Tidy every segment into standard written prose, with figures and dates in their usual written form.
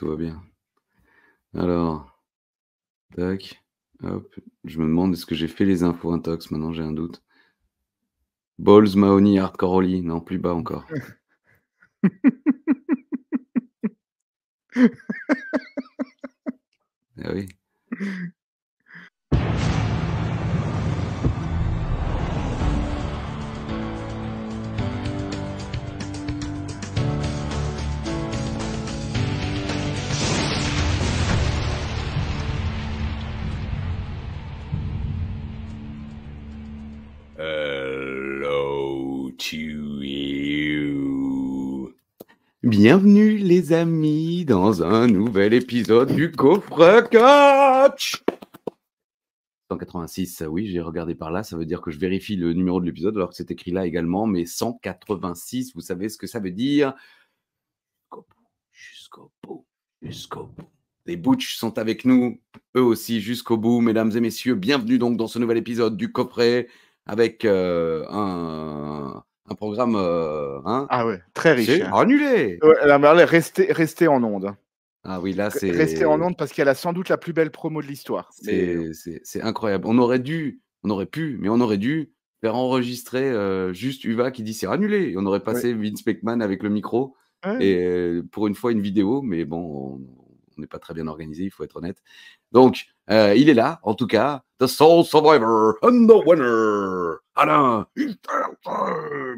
tout va bien. Alors, tac, hop, je me demande est-ce que j'ai fait les infos intox? Maintenant, j'ai un doute. Balls, Mahoney, Hardcore Holly, non, plus bas encore. Ah oui. Hello to you. Bienvenue les amis dans un nouvel épisode du Coffret Catch. 186, oui, j'ai regardé par là, ça veut dire que je vérifie le numéro de l'épisode alors que c'est écrit là également, mais 186, vous savez ce que ça veut dire? Jusqu'au bout, jusqu'au bout. Les Butch sont avec nous, eux aussi, jusqu'au bout, mesdames et messieurs. Bienvenue donc dans ce nouvel épisode du Coffret avec un programme, hein, Ah ouais, très riche. c'est annulé. Ouais, non, mais là, restez en ondes. Ah oui, là, Restez en c'est ondes parce qu'elle a sans doute la plus belle promo de l'histoire. Mais c'est incroyable. On aurait pu, mais on aurait dû faire enregistrer juste Uva qui dit c'est annulé. Et on aurait ouais, passé Vince McMahon avec le micro ouais. et pour une fois une vidéo, mais bon, on n'est pas très bien organisé, il faut être honnête. Donc, il est là, en tout cas, The Soul Survivor and the winner, Alain.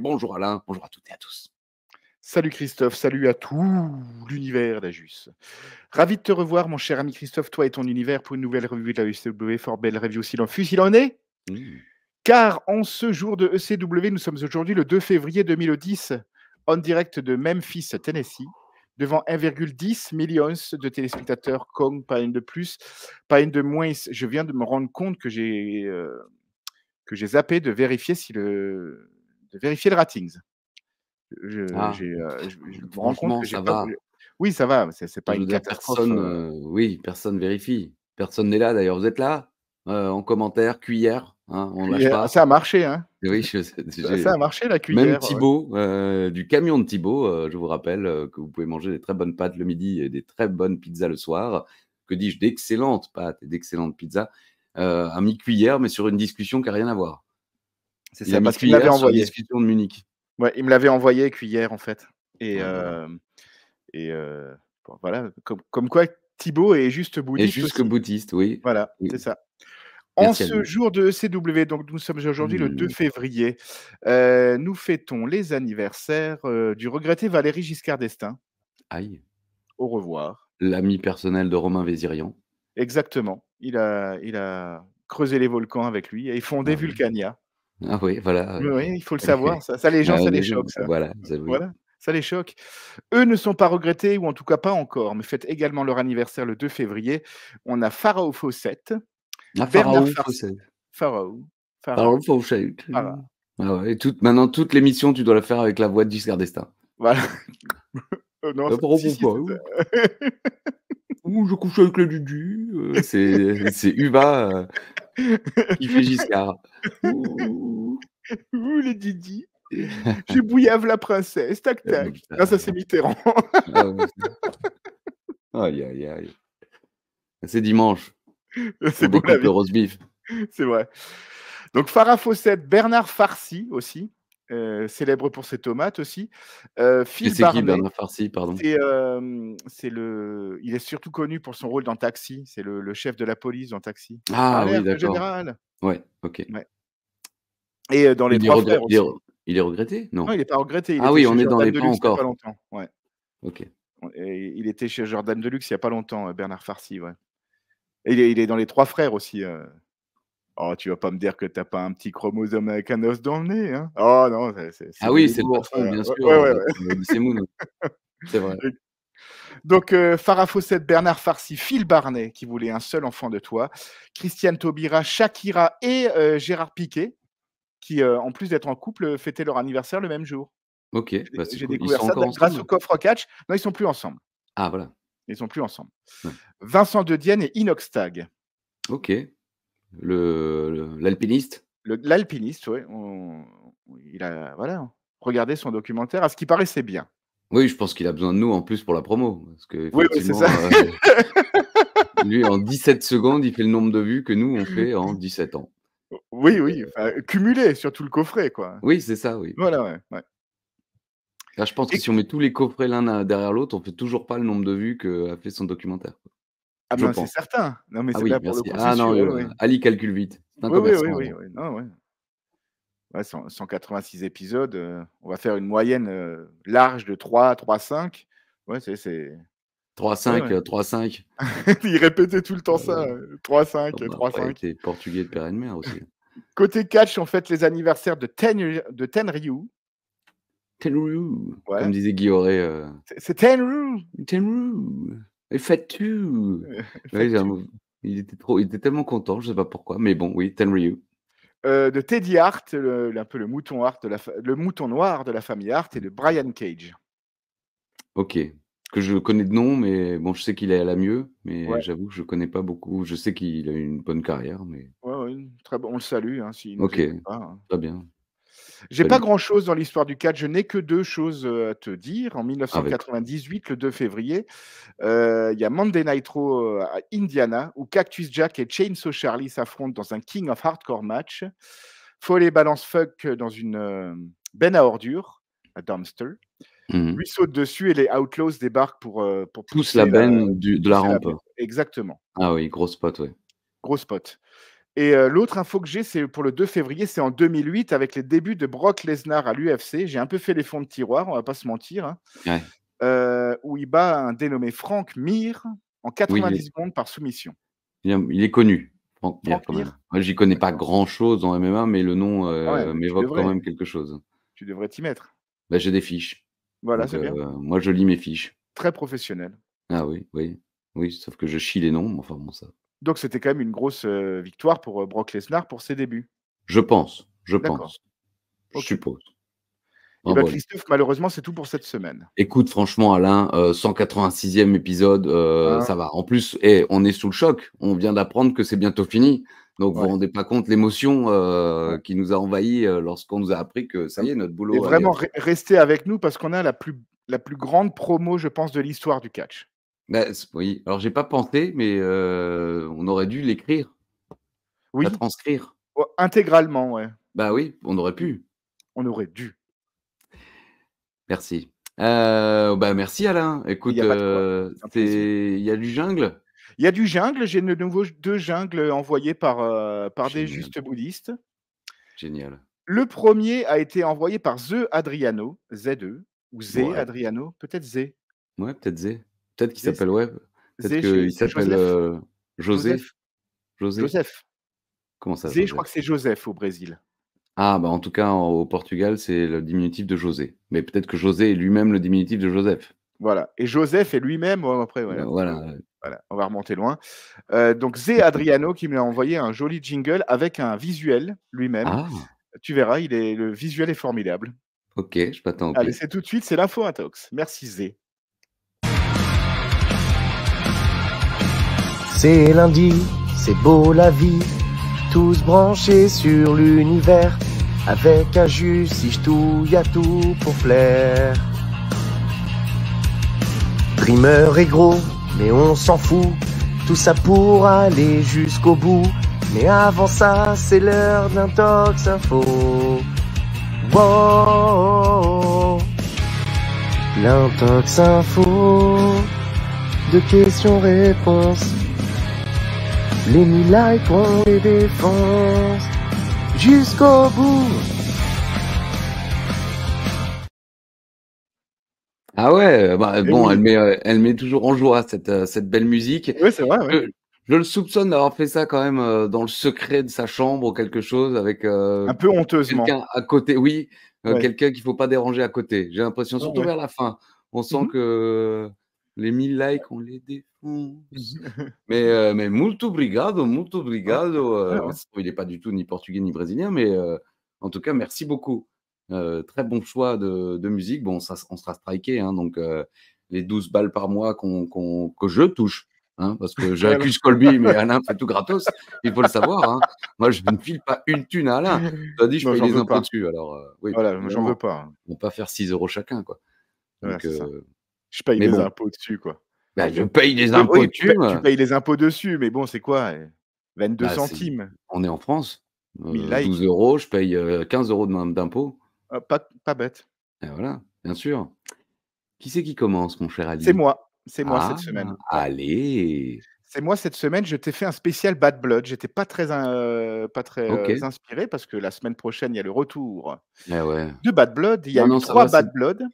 Bonjour Alain, bonjour à toutes et à tous. Salut Christophe, salut à tout l'univers d'Ajus. Ravi de te revoir, mon cher ami Christophe, toi et ton univers, pour une nouvelle revue de la ECW. Fort belle review s'il en fut, s'il en est. Car en ce jour de ECW, nous sommes aujourd'hui le 2 février 2010, en direct de Memphis, Tennessee, devant 1,10 millions de téléspectateurs, comme pas une de plus, pas une de moins. Je viens de me rendre compte que j'ai zappé de vérifier le ratings. Je me rends compte Franchement, que j'ai ça pas. va. Oui, ça va, c'est pas Je veux une dire, catastrophe. personne vérifie. Personne n'est là d'ailleurs. Vous êtes là? En commentaire, cuillère, hein, on lâche Cuillère, pas. ça a marché, hein. Oui, Ça a marché la même cuillère. Ouais. Thibaut, du camion de Thibaut, je vous rappelle que vous pouvez manger des très bonnes pâtes le midi et des très bonnes pizzas le soir. Que dis-je? D'excellentes pâtes et d'excellentes pizzas. A mis cuillère, mais sur une discussion qui n'a rien à voir. C'est Il a ça, mis parce qu'il me l'avait cuillère sur la envoyé. discussion de Munich. Ouais, il me l'avait envoyé cuillère en fait. Et, Oh là là. bon, voilà, comme quoi Thibaut est juste Et bouddhiste jusque aussi. boutiste, oui. Voilà, Oui. c'est ça. En Merci à ce lui. jour de ECW, donc nous sommes aujourd'hui le 2 Mmh. février, nous fêtons les anniversaires du regretté Valéry Giscard d'Estaing. Aïe. Au revoir. L'ami personnel de Romain Vézirian. Exactement. Il a creusé les volcans avec lui et fondé Ah oui. Vulcania. Ah oui, voilà. Oui, oui, il faut le savoir. Ça, les gens, Ah, ça les les gens, choque, ça. voilà, ça oui. Voilà, ça les choque. Eux ne sont pas regrettés, ou en tout cas pas encore, mais fêtent également leur anniversaire le 2 février. On a Pharaon Fawcett, Ah, Bernard Pharaon Farcy. Fawcett. Pharaon. Pharaon Pharaon. Fawcett. Phara. Ah ouais, maintenant toute l'émission, tu dois la faire avec la voix de Giscard d'Estaing. Voilà. Non, Pharaon si, si, pourquoi? Ouh, je couche avec le Dudu. C'est Uva qui fait Giscard. Ouh. Ouh, les Didi. Je bouillave la princesse, tac, tac. Ah, ça, c'est Mitterrand. Ah ouais. Aïe, aïe, aïe. C'est dimanche. C'est On beau la découpe vie. le roast beef. C'est vrai. Donc Farah Fawcett, Bernard Farcy aussi, célèbre pour ses tomates aussi. Et Phil c'est qui Barnet, Bernard Farcy, pardon? il est surtout connu pour son rôle dans Taxi, c'est le chef de la police dans Taxi. Ah oui, «Alerte d'accord. générale!» Ouais, OK. Ouais, et dans Les Il est 3 regret frères aussi. il est regretté? Non, Non. il est pas regretté, il Ah était oui, chez on est dans Jordan les pas Deluxe il y a pas encore. longtemps, ouais. OK. Et il était chez Jordan Deluxe il y a pas longtemps, Bernard Farcy, ouais. Et il est dans Les 3 frères aussi. Oh, tu vas pas me dire que tu as pas un petit chromosome avec un os dans le nez, hein? Oh non, c'est Ah de oui, c'est le l'humour ça. patron, bien sûr, Ouais, ouais, d'Odyssey Moon. C'est vrai. ouais. Donc Farah Fawcett, Bernard Farcy, Phil Barnet qui voulait un seul enfant de toi, Christiane Taubira, Shakira et Gérard Piquet qui, en plus d'être en couple, fêtaient leur anniversaire le même jour. OK, bah, c'est J'ai cool. Ils découvert sont ça encore grâce ensemble? au coffre catch. Non, ils sont plus ensemble. Ah voilà, Ils sont plus ensemble. ouais. Vincent De Dienne et Inox Tag. OK. L'alpiniste? L'alpiniste, ouais, il a voilà, regardé son documentaire. À ce qui paraît, c'est bien. Oui, je pense qu'il a besoin de nous en plus pour la promo. Parce Oui, oui, c'est qu'effectivement, ça. lui, en 17 secondes, il fait le nombre de vues que nous, on fait en 17 ans. Oui, oui, enfin, cumulé sur tout le coffret, quoi. Oui, c'est ça, oui. Voilà, ouais, ouais. Là, je pense que Et si on met tous les coffrets l'un derrière l'autre, on fait toujours pas le nombre de vues qu'a fait son documentaire, quoi. ah Je ben, c'est pense. certain. Non, mais Ah c'est oui, là, pour le merci. coup, c'est Ah non, sûr, oui, oui. Ali calcule vite. C'est un Oui, oui, oui, commerçant. oui, oui. Non, ouais. Ouais, 186 épisodes, on va faire une moyenne, large de 3-5. Ouais, c'est 3-5, ouais, 3-5. il répétait tout le temps ça, Heu, 3-5, bah, après, il 3-5. était portugais de père et de mère aussi. Côté catch, on fête les anniversaires de Tenryu. Tenryu, comme Ouais, disait Guillauret, c'est Tenryu! Tenryu, et fais-tu? Oui, Fais-tu? j'avoue, il était tellement content, je sais pas pourquoi, mais bon, oui, Tenryu. De Teddy Hart, un peu le mouton Hart de le mouton noir de la famille Hart et de Brian Cage. OK, que je connais de nom, mais bon, je sais qu'il est à la mieux, mais Ouais, j'avoue que je connais pas beaucoup. Je sais qu'il a eu une bonne carrière, mais ouais, ouais, très bon, on le salue, hein, s'il nous OK, écoute pas, hein. très bien. J'ai pas Salut. grand-chose dans l'histoire du catch, je n'ai que 2 choses, à te dire. En Avec 1998, le 2 février, il y a Monday Night Raw, à Indiana où Cactus Jack et Chainsaw Charlie s'affrontent dans un King of Hardcore match. Foley balance Fuck dans une, benne à ordures, un dumpster. mmh. Lui saute dessus et les Outlaws débarquent pour Pousse la pousser la benne de la pousser la rampe. benne. Exactement, Ah oui, gros spot, ouais. gros spot. Et l'autre info que j'ai, c'est pour le 2 février, c'est en 2008 avec les débuts de Brock Lesnar à l'UFC. J'ai un peu fait les fonds de tiroir, on va pas se mentir, hein, Ouais. où il bat un dénommé Frank Mir en Oui, 90 secondes par soumission. il est connu, Frank Mir, Frank quand même. Mir? Moi, j'y connais pas D'accord. grand-chose en MMA, mais le nom, Ah ouais, mais m'évoque quand même quelque chose. tu devrais t'y mettre. Bah, j'ai des fiches, Voilà, donc c'est bien. moi, je lis mes fiches. Très professionnel. Ah oui, oui, oui, sauf que je chie les noms, mais enfin bon, ça Donc c'était quand même une grosse, victoire pour, Brock Lesnar pour ses débuts. je D'accord, pense, je OK. suppose. Et Enfin bah, voilà. Christophe, malheureusement, c'est tout pour cette semaine. Écoute, franchement, Alain, 186e épisode, Hein? ça va. En plus, on est sous le choc. On vient d'apprendre que c'est bientôt fini. Donc, vous vous Ouais, rendez pas compte l'émotion, ouais. qui nous a envahis, lorsqu'on nous a appris que ça y est, notre Et boulot allait vraiment restez avec nous parce qu'on a la plus grande promo, je pense, de l'histoire du catch. bah, oui, alors j'ai pas pensé, mais on aurait dû l'écrire, la Oui, transcrire. intégralement, ouais. Bah oui, on aurait Mmh. pu. On aurait dû. Merci. Bah, merci Alain. Il y Écoute, a pas de quoi, c'est un plaisir. c'est il y a du jungle? Il y a du jungle, j'ai de nouveau 2 jungles envoyés par des Génial, justes bouddhistes. génial. Le premier a été envoyé par The Adriano, Z-E ou Zé Ouais, Adriano, peut-être Zé. ouais, peut-être Zé. Peut-être qu'il Zé, s'appelle ouais, peut-être Zé, qu'il c'est s'appelle, Joseph? José? Joseph? José? Joseph. Comment ça, Zé, je crois Joseph? que c'est Joseph au Brésil. Ah, bah, en tout cas, au Portugal, c'est le diminutif de José. Mais peut-être que José est lui-même le diminutif de Joseph. Voilà, et Joseph est lui-même, ouais, après voilà, Voilà, voilà, on va remonter loin. Donc Zé Adriano qui m'a envoyé un joli jingle avec un visuel lui-même. ah! Tu verras, le visuel est formidable. OK, je m'attends au Allez, pire. c'est tout de suite, c'est l'info intox. Merci Zé. C'est lundi, c'est beau la vie, tous branchés sur l'univers, avec un jus si je touille à tout pour plaire. Dreamer est gros, mais on s'en fout, tout ça pour aller jusqu'au bout. Mais avant ça, c'est l'heure d'un Tox Info. Wow, l'intox info, de questions-réponses. Les 1000 likes, on les défonce jusqu'au bout. Ah ouais, bah, Eh bon, oui. elle met toujours en joie cette belle musique. Oui, c'est vrai, ouais. Je le soupçonne d'avoir fait ça quand même, dans le secret de sa chambre ou quelque chose avec, Un peu honteusement. quelqu'un à côté, oui, Ouais. quelqu'un qu'il faut pas déranger à côté. J'ai l'impression, Ouais, surtout ouais. vers la fin. On sent Mmh mh. que les 1000 likes, on les défonce. Mais muito obrigado, muito Ouais, obrigado, ouais, bah, ouais. ça se trouve, il est pas du tout ni portugais ni brésilien, mais en tout cas, merci beaucoup. Très bon choix de musique. Bon, ça on sera striké, hein, donc les 12 balles par mois que je touche, hein, parce que Voilà. j'accuse Colby, mais Alain fait tout gratos, il faut le savoir, hein. Moi, je ne file pas une thune à Alain. Tu as dit, je Non, paye j'en les veux impôts pas. dessus, alors oui, Voilà, moi j'en veux évidemment, pas. on va pas faire 6 € chacun, quoi. Ouais, Donc, c'est ça. Je paye mais des bon, impôts dessus, quoi. bah, je paye des Oui, impôts oui, dessus. tu payes les impôts dessus, mais bon, c'est quoi? 22 Bah, centimes, on est en France, 1000 12 likes. €, je paye, 15 € d'impôts. Pas bête. Et voilà, bien sûr. Qui c'est qui commence, mon cher C'est Ali? moi, c'est moi Ah! cette semaine. Ouais. Allez! C'est moi cette semaine, je t'ai fait un spécial Bad Blood. J'étais pas très, OK. inspiré parce que la semaine prochaine, il y a le retour Eh ouais. de Bad Blood. Il y a Non, eu non, ça 3 va, c'est Bad Blood,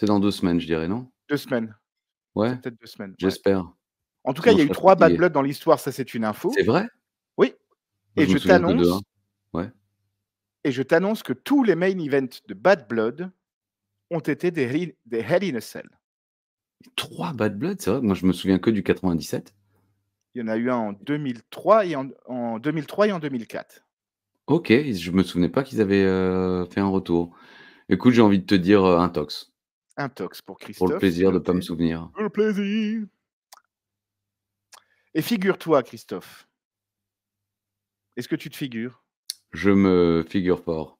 dans 2 semaines, je dirais, non? 2 semaines. Ouais, C'est peut-être 2 semaines, ouais. j'espère. En tout cas, Sinon il y je a eu serai 3 Bad fatigué. Blood dans l'histoire, ça c'est une C'est info. vrai? Oui, Moi, et je me je souviens que de 1. t'annonce Ouais. que tous les main events de Bad Blood ont été des Hell in a Cell. 3 Bad Blood, c'est vrai? Moi, je me souviens que du 97. Il y en a eu un en 2003 et en 2003 et en 2004. OK, je me souvenais pas qu'ils avaient, fait un retour. Écoute, j'ai envie de te dire, intox, Intox pour pour le Christophe, c'est plaisir de pas me noté. souvenir. Pour le plaisir. Et figure-toi, Christophe, est-ce que tu te figures? Je me figure fort.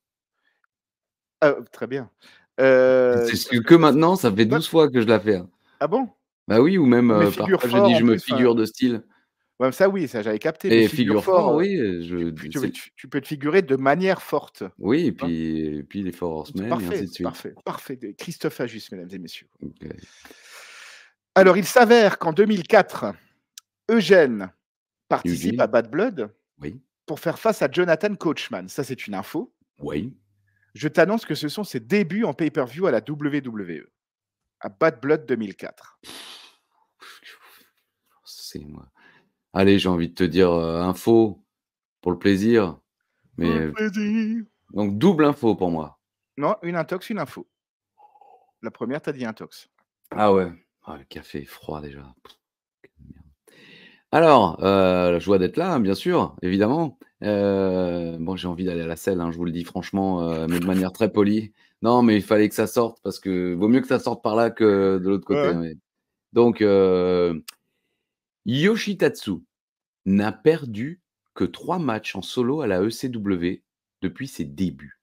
Ah, très bien. C'est Parce ce que que maintenant, ça fait ouais, 12 fois que je la fais, hein. ah bon? Bah oui, ou même, Ouais, mais figure parfois je fort dis: en «Je me plus, enfin, figure de style» ouais, ça oui, ça j'avais capté, mais et figure figure fort, fort, oui, c'est tu peux te figurer de manière forte, oui tu vois? et puis les Four C'est Horsemen et parfait, ainsi de c'est suite. parfait, parfait. Des Christophe Ajus, mesdames et messieurs. OK. Alors, il s'avère qu'en 2004, Eugène participe à Eugene? Bad Blood Oui, pour faire face à Jonathan Coachman. Ça, c'est une info. oui. Je t'annonce que ce sont ses débuts en pay-per-view à la WWE, à Bad Blood 2004. C'est moi. Allez, j'ai envie de te dire, info pour le plaisir, Pour le mais plaisir. donc double info pour moi. Non, une intox, une info. La première, tu as dit intox. Ah ouais. Ah, le café est froid déjà. Quelle merde. Alors, la joie d'être là, hein, bien sûr, évidemment. Bon, j'ai envie d'aller à la selle, hein, je vous le dis franchement, mais de manière très polie. Non, mais il fallait que ça sorte parce que vaut mieux que ça sorte par là que de l'autre côté, Ouais. hein, mais donc Yoshitatsu n'a perdu que 3 matchs en solo à la ECW depuis ses débuts.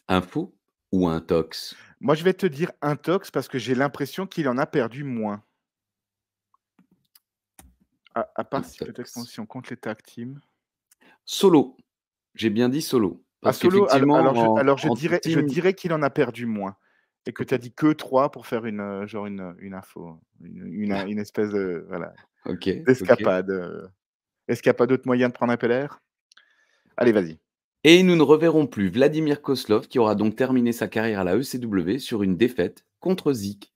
Info ou intox? Moi, je vais te dire intox parce que j'ai l'impression qu'il en a perdu moins. À part si peut-être Intox. si on compte les tag teams. Solo, j'ai bien dit solo, À parce solo, qu'effectivement alors en tag je team dirais qu'il en a perdu moins et que tu OK. as dit que 3 pour faire genre une info, une espèce de voilà, OK, OK. d'escapade, est-ce qu'il y a pas d'autres moyens de prendre un peu l'air? Allez, vas-y. Et nous ne reverrons plus Vladimir Kozlov qui aura donc terminé sa carrière à la ECW sur une défaite contre Zik.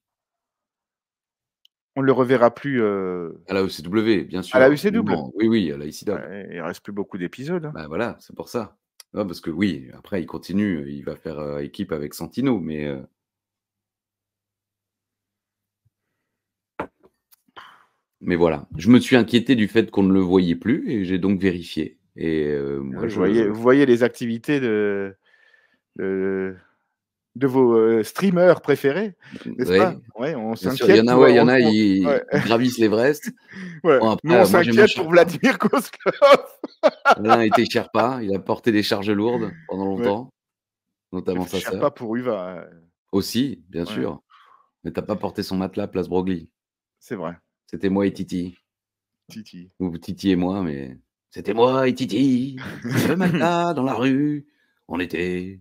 On ne le reverra plus, À la ECW, bien à la sûr. Mais UCW? non, oui, oui, à la ICW. Ouais, il reste plus beaucoup d'épisodes, hein. Bah, voilà, c'est pour ça. Non, parce que oui, après il continue, il va faire, équipe avec Santino, mais voilà. Je me suis inquiété du fait qu'on ne le voyait plus et j'ai donc vérifié et moi je Vous voyez les activités de de vos, streamers préférés, n'est-ce pas? ouais, Ouais, on bien sûr, il y s'inquiète en a, pour, ouais, il y en a, on ouais, ils gravissent l'Everest. ouais. Bon Nous, on après, moi j'ai mon s'inquiète pour Sherpa. Vladimir Kozlov. L'un était Sherpa, il a porté des charges lourdes pendant Ouais, longtemps, j'ai notamment fait sa sœur. Sherpa pour Uva, Aussi, bien ouais, sûr, mais tu as pas porté son matelas place Broglie. c'est vrai. C'était moi et Titi, Titi. ou Titi et moi, mais c'était moi et Titi, le matelas dans la rue, on était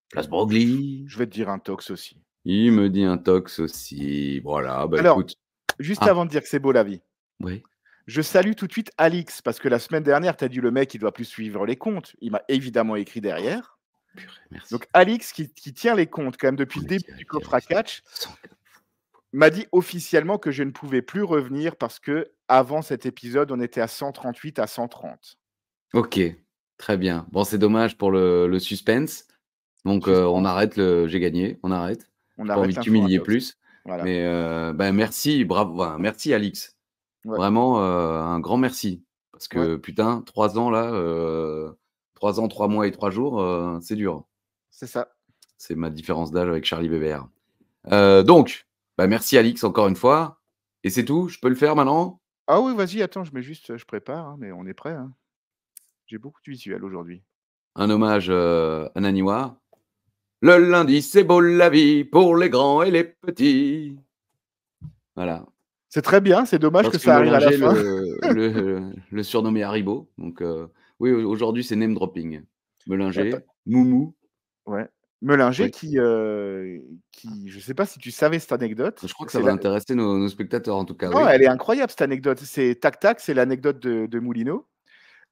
place Broglie. Je vais te dire un tox aussi. Il me dit intox aussi, voilà, bah Alors, écoute. juste Ah, avant de dire que c'est beau la vie, oui, je salue tout de suite Alix parce que la semaine dernière, tu as dit: «Le mec, il doit plus suivre les comptes». Il m'a évidemment écrit derrière. purée, merci. Donc Alix qui tient les comptes quand même depuis J'en le ai début tiré, du tiré, coffre à tiré. catch, m'a dit officiellement que je ne pouvais plus revenir parce qu'avant cet épisode, on était à 138 à 130. OK, très bien. Bon, c'est dommage pour le suspense, donc on Suspense. arrête le j'ai gagné, on arrête. On J'ai pas envie arrête de l'info t'humilier intox. plus, Voilà. mais bah, merci, bravo, enfin, merci Alix. Ouais, Vraiment, un grand merci parce ouais, que putain, 3 ans là, 3 ans, 3 mois et 3 jours, c'est dur. c'est ça. C'est ma différence d'âge avec Charlie Bébert. Donc, bah, merci Alix encore une fois et c'est tout? Je peux le faire maintenant? Ah oui, vas-y, attends, je prépare, hein, mais on est prêt, hein. J'ai beaucoup de visuels aujourd'hui. Un hommage, à Naniwa Le lundi, c'est beau la vie pour les grands et les petits. Voilà. C'est très bien, c'est dommage Parce que ça arrive à la Mélinger fin. le surnommait Haribo. Donc, oui, aujourd'hui, c'est name dropping. Ouais, Mélinger, Moumou. ouais. Mélinger Oui. qui, je sais pas si tu savais cette anecdote. Je crois que ça C'est va la intéresser nos spectateurs, en tout cas, Non, oui. elle est incroyable cette anecdote. C'est tac tac, c'est l'anecdote de Moulineau.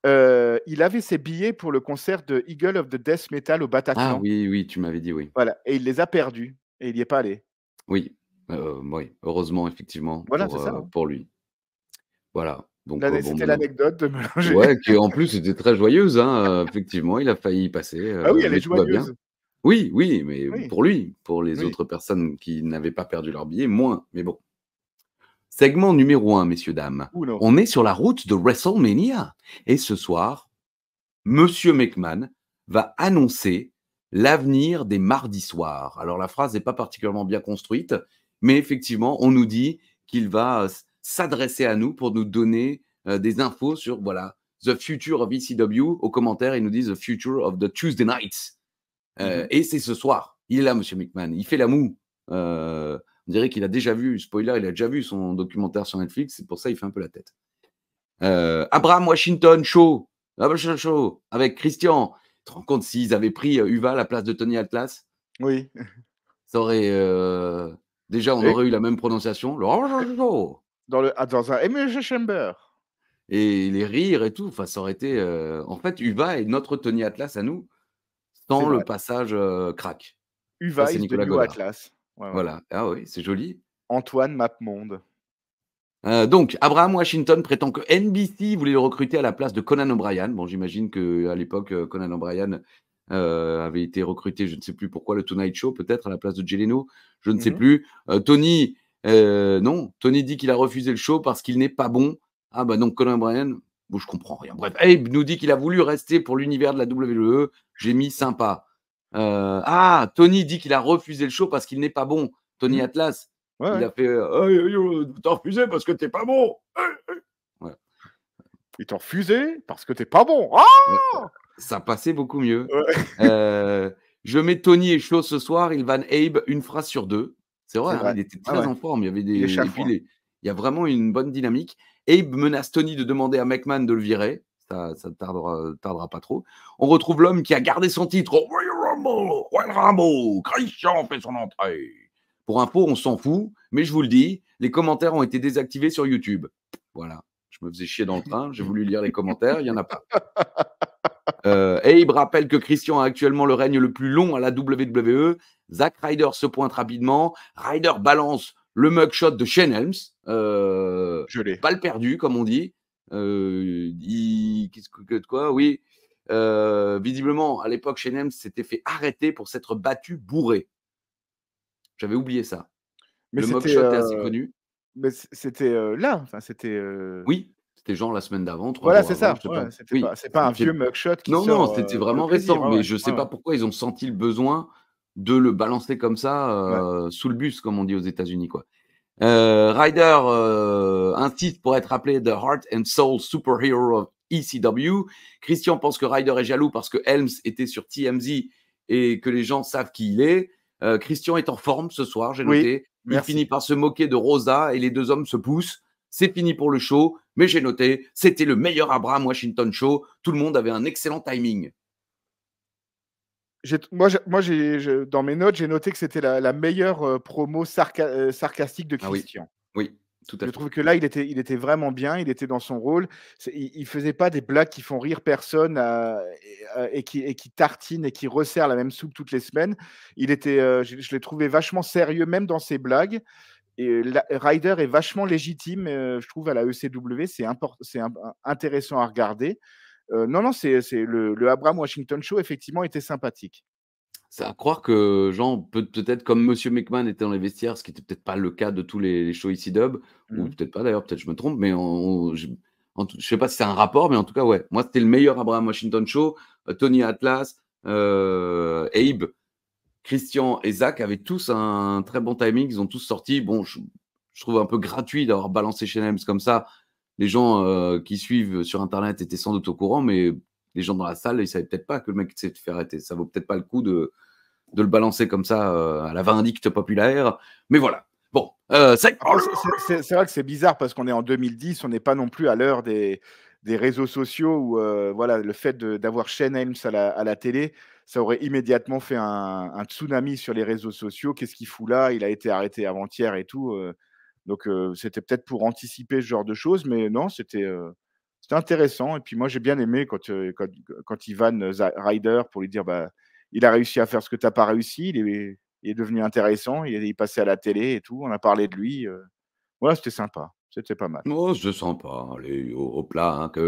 Il avait ses billets pour le concert de Eagle of the Death Metal au Ah Bataclan. oui, oui, tu m'avais dit oui. Voilà, et il les a perdus et il n'y est pas allé. Oui, oui, heureusement, effectivement, Voilà, c'est ça, hein. pour lui. Voilà, donc bon, C'était maintenant l'anecdote de Mélinger. ouais, qui en plus était très joyeuse, hein, effectivement, il a failli y passer, Ah oui, elle est mais tout va bien. joyeuse. Oui, oui, mais Oui, pour lui, pour les oui. autres personnes qui n'avaient pas perdu leur billet, moins, mais bon. Segment numéro 1, messieurs, dames. Ou non. On est sur la route de WrestleMania et ce soir, monsieur McMahon va annoncer l'avenir des mardis soirs. Alors la phrase n'est pas particulièrement bien construite, mais effectivement, on nous dit qu'il va s'adresser à nous pour nous donner des infos sur voilà the future of ECW. Aux commentaires, ils nous disent the future of the Tuesday nights. Et c'est ce soir. Il est là, monsieur McMahon. Il fait la moue. On dirait qu'il a déjà vu, spoiler, il a déjà vu son documentaire sur Netflix. C'est pour ça qu'il fait un peu la tête. Abraham Washington Show. Show avec Christian. Tu te rends compte s'ils avaient pris Uva à la place de Tony Atlas? Oui. Ça aurait déjà, on Et aurait eu la même prononciation. dans un Elimination Chamber. Et les rires et tout. Enfin, ça aurait été. En fait, Uva est notre Tony Atlas à nous, C'est sans le vrai. passage crack. Ça, Uva c'est is the Nicolas new Godard. Atlas. Ouais, ouais. Voilà. Ah oui, c'est joli. Antoine Mapmonde. Donc, Abraham Washington prétend que NBC voulait le recruter à la place de Conan O'Brien. Bon, j'imagine qu'à l'époque, Conan O'Brien avait été recruté, je ne sais plus pourquoi, le Tonight Show, peut-être, à la place de Jay Leno, je ne sais plus. Tony, non, Tony dit qu'il a refusé le show parce qu'il n'est pas bon. Ah bah donc, Conan O'Brien, bon, je comprends rien. Bref, Abe nous dit qu'il a voulu rester pour l'univers de la WWE. J'ai mis sympa. Tony dit qu'il a refusé le show parce qu'il n'est pas bon. Tony Atlas. Ouais, Il ouais. a fait t'as refusé parce que t'es pas bon. Ouais. Ils t'ont refusé parce que t'es pas bon. Ah Ça passait beaucoup mieux. ouais. Je mets Tony et chaud ce soir. Il vanne Abe une phrase sur deux. C'est vrai, C'est vrai. il était Ah très ouais. en forme. Il y avait Il est et puis chafouin. il y a vraiment une bonne dynamique. Abe menace Tony de demander à McMahon de le virer. Ça tardera pas trop. On retrouve l'homme qui a gardé son titre. Royal Rumble, Christian fait son entrée. Pour info, on s'en fout, mais je vous le dis, les commentaires ont été désactivés sur YouTube. Voilà. Je me faisais chier dans le train, j'ai voulu lire les commentaires, il n'y en a pas. Abe rappelle que Christian a actuellement le règne le plus long à la WWE. Zack Ryder se pointe rapidement. Ryder balance le mugshot de Shane Helms. Je l'ai. Balle perdue, comme on dit. Qu'est-ce que quoi? Oui. Visiblement, à l'époque, Shane Helms s'était fait arrêter pour s'être battu bourré. J'avais oublié ça. Mais Le c'était, mugshot est assez connu. mais c'était là. Enfin, c'était. Oui, c'était genre la semaine d'avant, 3 Voilà, jours c'est avant, ça. je sais pas. Ouais, Oui, c'est pas un c'était vieux mugshot qui non, non, sort c'était pour le vraiment plaisir. récent, Ouais, mais ouais. je sais Ouais, pas ouais. pourquoi ils ont senti le besoin de le balancer comme ça, Ouais. sous le bus, comme on dit aux États-Unis, quoi. Ryder insiste pour être appelé The Heart and Soul Superhero of ECW. Christian pense que Ryder est jaloux parce que Helms était sur TMZ et que les gens savent qui il est. Christian est en forme ce soir, j'ai Oui, noté. Il merci. finit par se moquer de Rosa et les deux hommes se poussent. C'est fini pour le show, mais j'ai noté, c'était le meilleur Abraham Washington show. Tout le monde avait un excellent timing. Dans mes notes, j'ai noté que c'était la meilleure promo sarcastique de Ah oui, Christian. oui, tout à Je fait. trouve que là, il était vraiment bien, il était dans son rôle. Il faisait pas des blagues qui font rire personne et qui tartinent et qui resserrent la même soupe toutes les semaines. Je l'ai trouvé vachement sérieux, même dans ses blagues. Et Ryder est vachement légitime, je trouve, à la ECW. C'est intéressant à regarder. Non, c'est le Abraham Washington Show, effectivement, était sympathique. C'est à croire que, genre, peut-être comme Monsieur McMahon était dans les vestiaires, ce qui était peut-être pas le cas de tous les shows ici dub, ou peut-être pas d'ailleurs, peut-être je me trompe, mais je sais pas si c'est un rapport, mais en tout cas, ouais. Moi, c'était le meilleur Abraham Washington Show. Tony Atlas, Abe, Christian et Zach avaient tous un très bon timing. Ils ont tous sorti. Bon, je trouve un peu gratuit d'avoir balancé chez Helms comme ça. Les gens qui suivent sur Internet étaient sans doute au courant, mais les gens dans la salle, ils savaient peut-être pas que le mec s'est fait arrêter. Ça vaut peut-être pas le coup de de le balancer comme ça à la vindicte populaire. Mais voilà. Bon, c'est vrai que c'est bizarre parce qu'on est en 2010, on n'est pas non plus à l'heure des réseaux sociaux où voilà, le fait d'avoir Shane Helms à la télé, ça aurait immédiatement fait un tsunami sur les réseaux sociaux. Qu'est-ce qu'il fout là? Il a été arrêté avant-hier et tout. Donc, c'était peut-être pour anticiper ce genre de choses, mais non, c'était intéressant. Et puis moi, j'ai bien aimé quand il vanne Ryder pour lui dire bah, il a réussi à faire ce que tu n'as pas réussi, il est devenu intéressant, il est passé à la télé et tout, on a parlé de lui. Voilà, c'était sympa, c'était pas mal. oh, je sens pas. Allez, au plat, hein,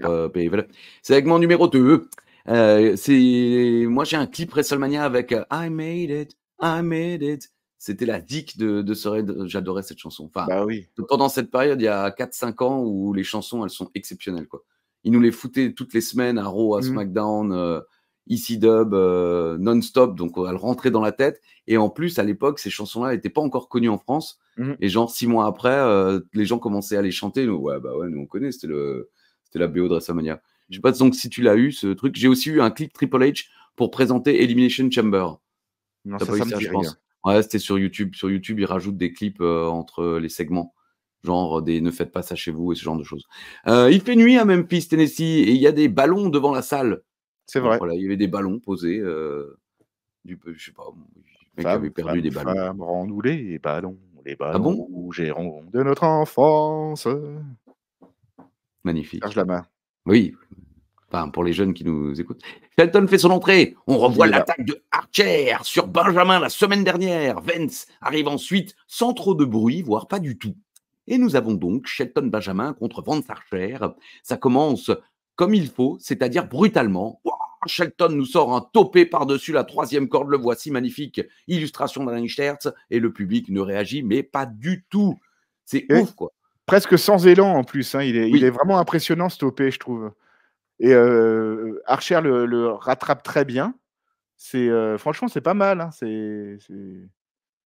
voilà. Segment numéro 2. Moi, j'ai un clip WrestleMania avec I made it, I made it. C'était la dick de Sorel. J'adorais cette chanson. Enfin, Bah oui. pendant cette période, il y a 4-5 ans où les chansons, elles sont exceptionnelles, quoi. Ils nous les foutaient toutes les semaines à Raw, à SmackDown, ECW, non-stop. Donc, elle rentrait dans la tête. Et en plus, à l'époque, ces chansons-là n'étaient pas encore connues en France. Et genre 6 mois après, les gens commençaient à les chanter. Nous, ouais, nous on connaît, c'était la BO de WrestleMania. Je sais pas donc si tu l'as eu ce truc. J'ai aussi eu un clip Triple H pour présenter Elimination Chamber. Non, t'as pas eu ça, je pense. Ouais, c'était sur YouTube. Sur YouTube, ils rajoutent des clips entre les segments, genre des ne faites pas ça chez vous et ce genre de choses. Il fait nuit à Memphis, Tennessee, et il y a des ballons devant la salle. C'est vrai. Voilà, il y avait des ballons posés. Je sais pas. Le mec avait perdu des ballons. Rends-nous les ballons Ah bon rouges et ronds de notre enfance. Magnifique. Serge Lama. Oui. Enfin, pour les jeunes qui nous écoutent. Shelton fait son entrée. On revoit l'attaque de Archer sur Benjamin la semaine dernière. Vince arrive ensuite sans trop de bruit, voire pas du tout. Et nous avons donc Shelton Benjamin contre Vance Archer. Ça commence comme il faut, c'est-à-dire brutalement. Wow, Shelton nous sort un topé par-dessus la 3e corde. Le voici, magnifique. Illustration d'Alain Stertz. Et le public ne réagit, mais pas du tout. C'est ouf, quoi. Presque sans élan en plus. Hein. Il est vraiment impressionnant, ce topé, je trouve. Et Archer le rattrape très bien. Franchement, c'est pas mal. Hein.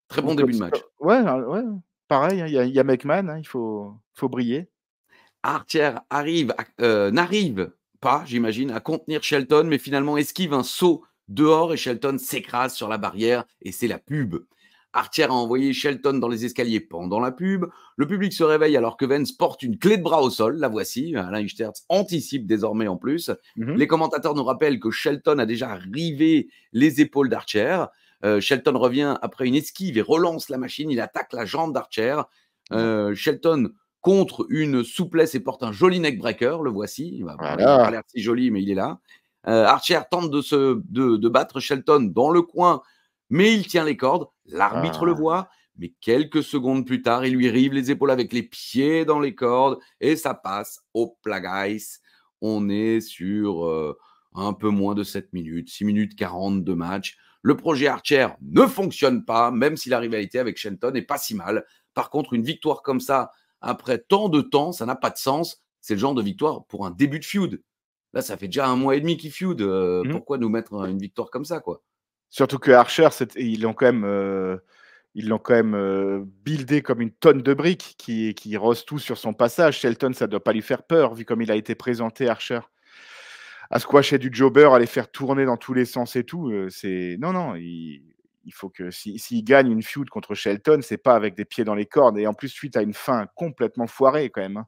Très bon début de match. Ouais, pareil. Hein. Il y a McMahon, hein. Il faut briller. Archer n'arrive pas, j'imagine, à contenir Shelton, mais finalement esquive un saut dehors et Shelton s'écrase sur la barrière et c'est la pub. Archer a envoyé Shelton dans les escaliers pendant la pub. Le public se réveille alors que Vince porte une clé de bras au sol. La voici. Alain Stertz anticipe désormais en plus. Les commentateurs nous rappellent que Shelton a déjà rivé les épaules d'Archer. Shelton revient après une esquive et relance la machine. Il attaque la jambe d'Archer. Shelton contre une souplesse et porte un joli neckbreaker. Le voici. Il n'a pas l'air si joli, mais il est là. Archer tente de battre Shelton dans le coin, mais il tient les cordes. L'arbitre le voit, mais quelques secondes plus tard, il lui rive les épaules avec les pieds dans les cordes et ça passe au guys. On est sur un peu moins de 7 minutes, 6 minutes 40 de match. Le projet Archer ne fonctionne pas, même si la rivalité avec Shelton n'est pas si mal. Par contre, une victoire comme ça, après tant de temps, ça n'a pas de sens. C'est le genre de victoire pour un début de feud. Là, ça fait déjà 1 mois et demi qu'ils feud. Pourquoi nous mettre une victoire comme ça, quoi? Surtout que Archer, ils l'ont quand même buildé comme une tonne de briques qui rose tout sur son passage. Shelton, ça ne doit pas lui faire peur, vu comme il a été présenté, Archer. À squasher du jobber, à les faire tourner dans tous les sens et tout. Non, il faut que s'il gagne une feud contre Shelton, c'est pas avec des pieds dans les cordes. Et en plus, suite à une fin complètement foirée, quand même. Hein.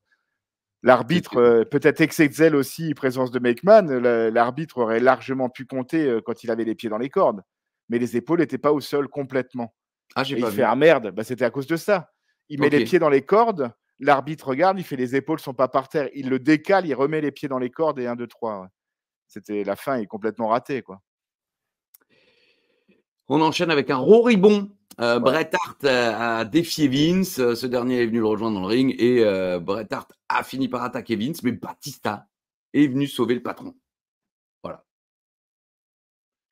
L'arbitre, peut-être XXL aussi, présence de McMahon, l'arbitre aurait largement pu compter quand il avait les pieds dans les cordes. Mais les épaules n'étaient pas au sol complètement. j'ai et pas il vu. fait « Ah merde !» C'était à cause de ça. Il met les pieds dans les cordes, l'arbitre regarde, il fait les épaules sont pas par terre. Il le décale, il remet les pieds dans les cordes et 1, 2, 3. Ouais. La fin est complètement ratée, quoi. On enchaîne avec un Roribon. Bret Hart a défié Vince. Ce dernier est venu le rejoindre dans le ring et Bret Hart a fini par attaquer Vince, mais Batista est venu sauver le patron. Voilà.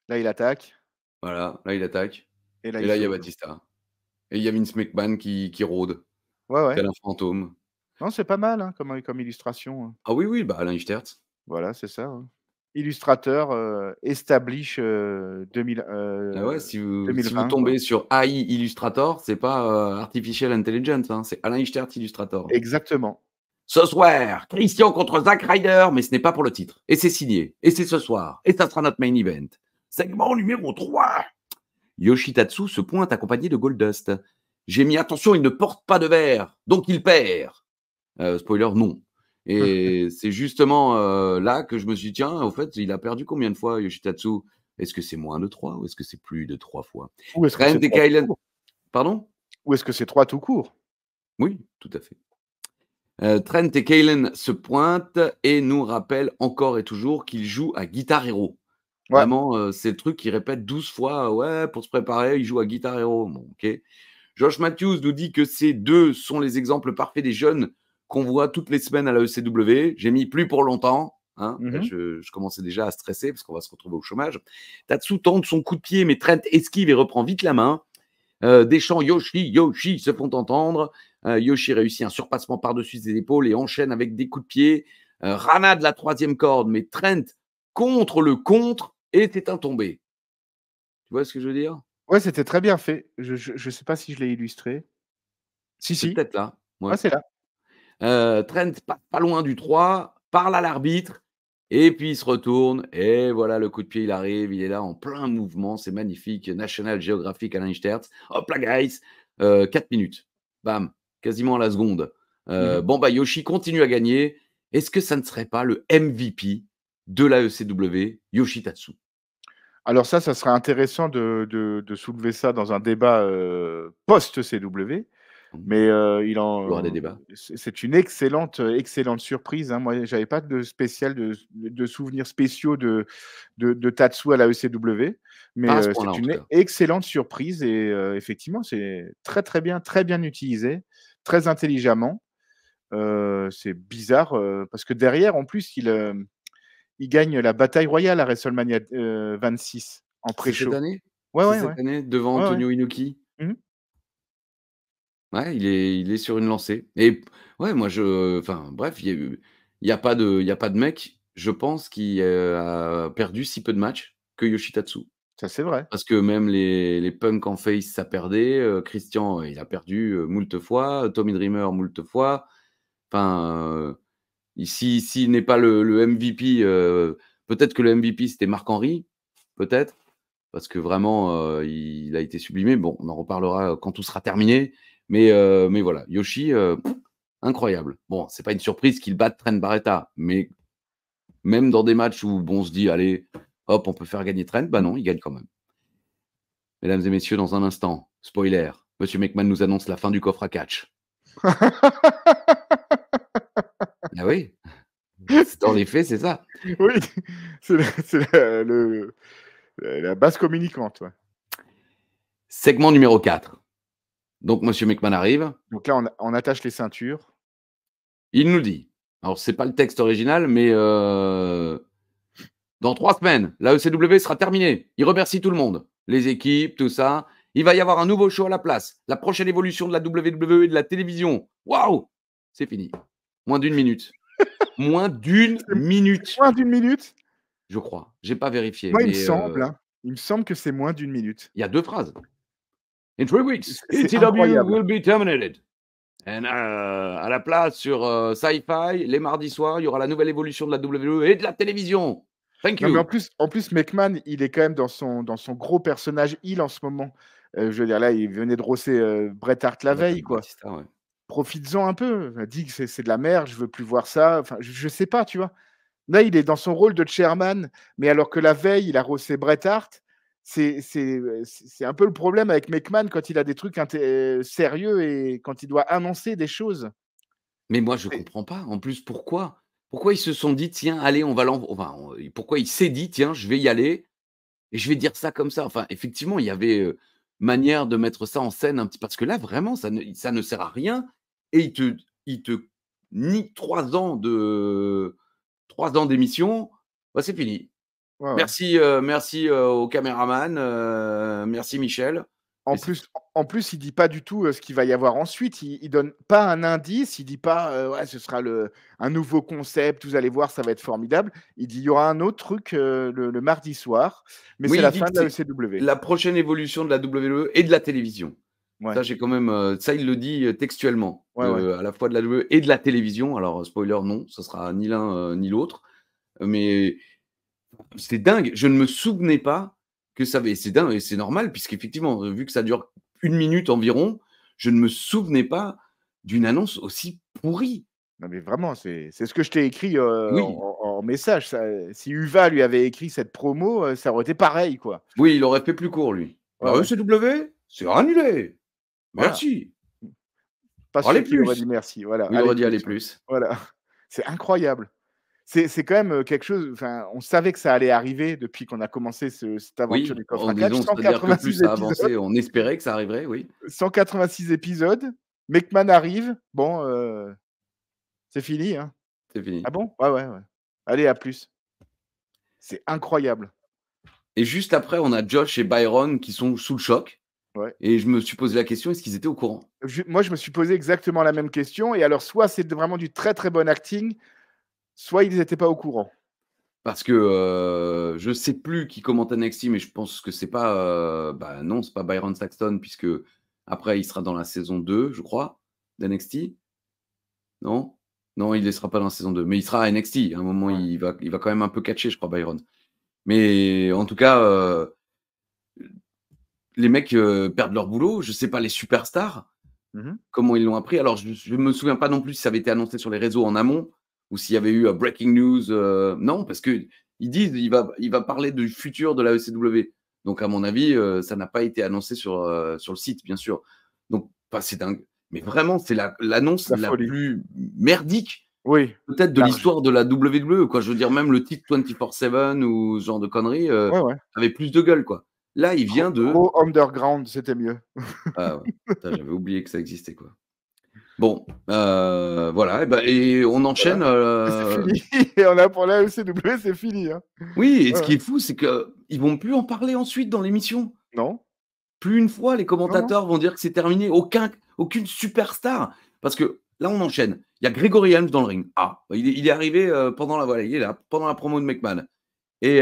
Là, il attaque. Voilà, là, il attaque. Et là, il y a Batista. Et il y a Vince McMahon qui rôde. Ouais. Tel un fantôme. Non, c'est pas mal hein, comme illustration. Hein. Ah oui, Alain Stertz. Voilà, c'est ça. Hein. Illustrateur Establish 2000. Si vous tombez sur AI Illustrator, c'est pas Artificial Intelligence, hein, c'est Alain Stertz Illustrator. Exactement. Ce soir, Christian contre Zack Ryder, mais ce n'est pas pour le titre. Et c'est signé. Et c'est ce soir. Et ça sera notre main event. Segment numéro 3. Yoshitatsu se pointe accompagné de Goldust. J'ai mis attention, il ne porte pas de verre, donc il perd. Spoiler, non. Et c'est justement là que je me suis dit, tiens, au fait, il a perdu combien de fois, Yoshitatsu? Est-ce que c'est moins de 3 ou est-ce que c'est plus de 3 fois? Ou est-ce que Trent c'est et 3 tout Kaylen. court? Pardon? Ou est-ce que c'est 3 tout court? Oui, tout à fait. Trent et Kaylen se pointent et nous rappellent encore et toujours qu'ils jouent à Guitar Hero. Ouais. Vraiment, c'est le truc qu'ils répètent 12 fois. Ouais, pour se préparer, ils jouent à Guitar Hero. Bon, ok. Josh Matthews nous dit que ces deux sont les exemples parfaits des jeunes qu'on voit toutes les semaines à la ECW. J'ai mis plus pour longtemps. Hein. Je commençais déjà à stresser parce qu'on va se retrouver au chômage. Tatsu tente son coup de pied, mais Trent esquive et reprend vite la main. Des chants Yoshi se font entendre. Yoshi réussit un surpassement par-dessus ses épaules et enchaîne avec des coups de pied. Rana de la troisième corde, mais Trent contre le contre et c'est un tombé. Tu vois ce que je veux dire? Ouais, c'était très bien fait. Je sais pas si je l'ai illustré. C'est Si. peut-être là. Ouais. Ah, c'est là. Trent pas loin du 3, parle à l'arbitre, et puis il se retourne, et voilà, le coup de pied, il arrive, il est là en plein mouvement, c'est magnifique. National Geographic Alain Stertz. Hop là, guys, 4 minutes. Bam, quasiment à la seconde. Bon, bah, Yoshi continue à gagner. Est-ce que ça ne serait pas le MVP de la ECW, Yoshitatsu? Alors ça serait intéressant de soulever ça dans un débat post-CW. Mais Il y aura des débats. c'est une excellente surprise, hein. Moi, j'avais pas de spécial de souvenirs spéciaux de Tatsu à la ECW, mais Pas à ce point-là, c'est en tout une cas. excellente surprise et effectivement, c'est très bien utilisé, très intelligemment. C'est bizarre, parce que derrière, en plus, il gagne la bataille royale à WrestleMania 26 en C'est cette pré-show. année? Ouais, C'est ouais, ouais. cette année, devant Ouais, ouais. Antonio Inoki? Mmh. Ouais, il est sur une lancée. Et ouais, moi, enfin, bref, il y a pas de mec, je pense, qui a perdu si peu de matchs que Yoshitatsu. Ça, c'est vrai. Parce que même les punks en face, ça perdait. Christian, il a perdu moult fois. Tommy Dreamer, moult fois. Enfin, ici, s'il n'est pas le MVP, peut-être que le MVP, c'était Marc-Henry, peut-être, parce que vraiment, il a été sublimé. Bon, on en reparlera quand tout sera terminé. Mais voilà, Yoshi, incroyable. Bon, c'est pas une surprise qu'il batte Trent Barretta, mais même dans des matchs où bon, on se dit, allez, hop, on peut faire gagner Trent, bah non, il gagne quand même. Mesdames et messieurs, dans un instant, spoiler, Monsieur McMahon nous annonce la fin du coffre à catch. Ah oui, dans les faits, c'est ça. Oui, c'est la base communicante, ouais. Segment numéro 4. Donc, Monsieur McMahon arrive. Donc là, on attache les ceintures. Il nous dit, alors c'est pas le texte original, mais dans 3 semaines, la ECW sera terminée. Il remercie tout le monde, les équipes, tout ça. Il va y avoir un nouveau show à la place. La prochaine évolution de la WWE et de la télévision. Waouh, c'est fini. Moins d'1 minute. Moins d'1 minute. Moins d'1 minute? Je crois. J'ai pas vérifié. Moi, mais, il me semble, hein. Il me semble que c'est moins d'1 minute. Il y a 2 phrases. In 3 weeks, C'est ECW incroyable. will be terminated. And, à la place sur Sci-Fi, les mardis soirs, il y aura la nouvelle évolution de la WWE et de la télévision. Thank you. Non, mais en plus, McMahon, il est quand même dans son gros personnage heel en ce moment. Je veux dire, là, il venait de rosser Bret Hart la veille, quoi. Batista, ouais. Profites-en un peu. Dit que c'est de la merde, je veux plus voir ça. Enfin, je sais pas, tu vois. Là, il est dans son rôle de chairman, mais alors que la veille, il a rossé Bret Hart. C'est un peu le problème avec McMahon quand il a des trucs sérieux et quand il doit annoncer des choses. Mais moi, je comprends pas. En plus, pourquoi ils se sont dit: «Tiens, allez, on va pourquoi il s'est dit: «Tiens, je vais y aller et je vais dire ça comme ça». Enfin, effectivement, il y avait, manière de mettre ça en scène un petit parce que là, vraiment, ça ne sert à rien et il te nie 3 ans d'émission. Bah, c'est fini. Ouais, ouais. Merci, au caméraman, merci Michel. En Mais c'est plus, il dit pas du tout ce qu'il va y avoir ensuite. Il donne pas un indice. Il dit pas ouais, ce sera un nouveau concept. Vous allez voir, ça va être formidable. Il dit il y aura un autre truc le mardi soir, mais oui, c'est il la dit fin que de la c'est ECW. la prochaine évolution de la WWE et de la télévision. Ouais. Ça, j'ai quand même, ça, il le dit textuellement, Ouais, ouais. à la fois de la WWE et de la télévision. Alors, spoiler, non, ce sera ni l'un ni l'autre. Mais c'est dingue. Je ne me souvenais pas que ça avait. C'est dingue et c'est normal, puisqu'effectivement, vu que ça dure 1 minute environ, je ne me souvenais pas d'une annonce aussi pourrie. Non, mais vraiment, c'est ce que je t'ai écrit Oui. en message. Si Uva lui avait écrit cette promo, ça aurait été pareil, quoi. Oui, il aurait fait plus court, lui. Ouais, La ouais. ECW, c'est annulé. Voilà. Merci. Pas Allez sûr qu'il aurait plus. dit merci. Voilà. Il aurait dit allez plus. Voilà. C'est incroyable. C'est quand même quelque chose. Enfin, on savait que ça allait arriver depuis qu'on a commencé cette aventure Oui, du coffre en à catch. disant, c'est-à-dire que plus 186 ça épisodes. avançait, on espérait que ça arriverait, oui. 186 épisodes. McMahon arrive. Bon, c'est fini. Hein. C'est fini. Ah bon? Ouais, ouais, ouais. Allez, à plus. C'est incroyable. Et juste après, on a Josh et Byron qui sont sous le choc. Ouais. Et je me suis posé la question, est-ce qu'ils étaient au courant? Moi, je me suis posé exactement la même question. Et alors, soit c'est vraiment du très très bon acting, soit ils n'étaient pas au courant. Parce que je sais plus qui commente NXT, mais je pense que c'est pas non, c'est pas Byron Saxton, puisque après il sera dans la saison 2, je crois, d'NXT. Non? Non, il ne sera pas dans la saison 2, mais il sera à NXT. À un moment, Ouais. il va quand même un peu catcher, je crois, Byron. Mais en tout cas, les mecs perdent leur boulot. Je sais pas, les superstars, comment ils l'ont appris. Alors, je me souviens pas non plus si ça avait été annoncé sur les réseaux en amont ou s'il y avait eu breaking news. Non, parce que ils disent il va parler du futur de la ECW. Donc, à mon avis, ça n'a pas été annoncé sur le site, bien sûr. Donc, c'est dingue. Mais vraiment, c'est l'annonce la folie. plus merdique, Oui. peut-être de large. l'histoire de la WWE. Quoi. Je veux dire, même le titre 24/7 ou ce genre de conneries Ouais, ouais. avait plus de gueule, quoi. Là, il vient de. Trop underground, c'était mieux. Ah ouais. Putain, j'avais oublié que ça existait, quoi. Bon, voilà, et on enchaîne. C'est fini. Et on a pour la ECW, c'est fini. Hein. Oui, et ce Ouais. qui est fou, c'est qu'ils vont plus en parler ensuite dans l'émission. Non. Plus une fois, les commentateurs vont dire que c'est terminé. Aucune superstar. Parce que là, on enchaîne. Il y a Gregory Helms dans le ring. Ah, il est arrivé pendant il est là, pendant la promo de McMahon. Et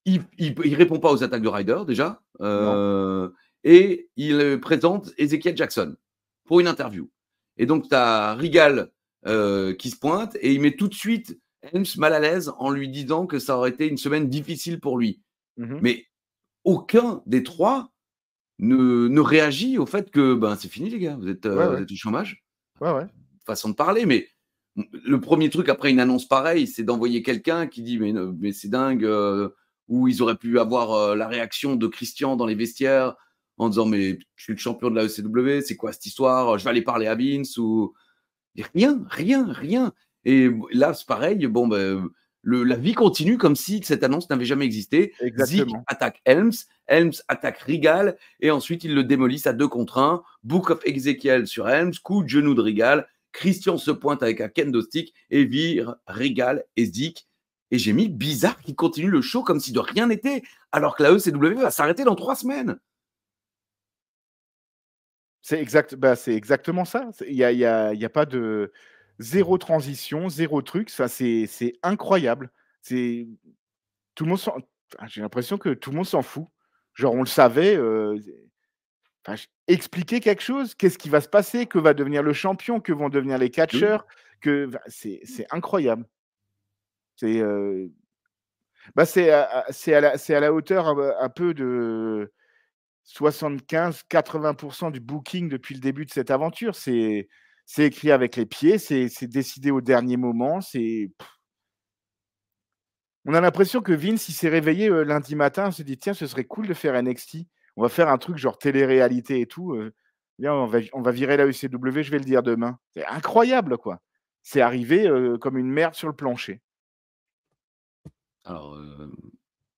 il répond pas aux attaques de Ryder, déjà. Et il présente Ezekiel Jackson pour une interview. Et donc, tu as Regal qui se pointe et il met tout de suite Helms mal à l'aise en lui disant que ça aurait été une semaine difficile pour lui. Mais aucun des trois ne réagit au fait que c'est fini, les gars, vous êtes au chômage. Ouais, ouais. Façon de parler, mais le premier truc après une annonce pareille, c'est d'envoyer quelqu'un qui dit mais c'est dingue, où ils auraient pu avoir la réaction de Christian dans les vestiaires en disant mais je suis le champion de la ECW, c'est quoi cette histoire, je vais aller parler à Vince ou rien. Et là c'est pareil, la vie continue comme si cette annonce n'avait jamais existé. Zeke attaque Helms attaque Regal et ensuite ils le démolissent à 2 contre 1. Book of Ezekiel sur Helms, coup de genou de Regal. Christian se pointe avec un kendo stick et vire Regal et Zeke. Et j'ai mis bizarre qu'il continue le show comme si de rien n'était, alors que la ECW va s'arrêter dans 3 semaines. C'est exactement ça. Il y a pas de zéro transition, zéro truc. Ça, c'est incroyable. Tout le monde j'ai l'impression que tout le monde s'en fout. Genre, on le savait. Expliquer quelque chose. Qu'est-ce qui va se passer? Que va devenir le champion? Que vont devenir les catcheurs? C'est incroyable. C'est à la hauteur un peu de 75-80% du booking depuis le début de cette aventure. C'est écrit avec les pieds, c'est décidé au dernier moment. On a l'impression que Vince, il s'est réveillé lundi matin, se dit tiens, ce serait cool de faire NXT. On va faire un truc genre télé-réalité et tout. Viens, on va virer la ECW, je vais le dire demain. C'est incroyable, quoi. C'est arrivé comme une merde sur le plancher. Alors,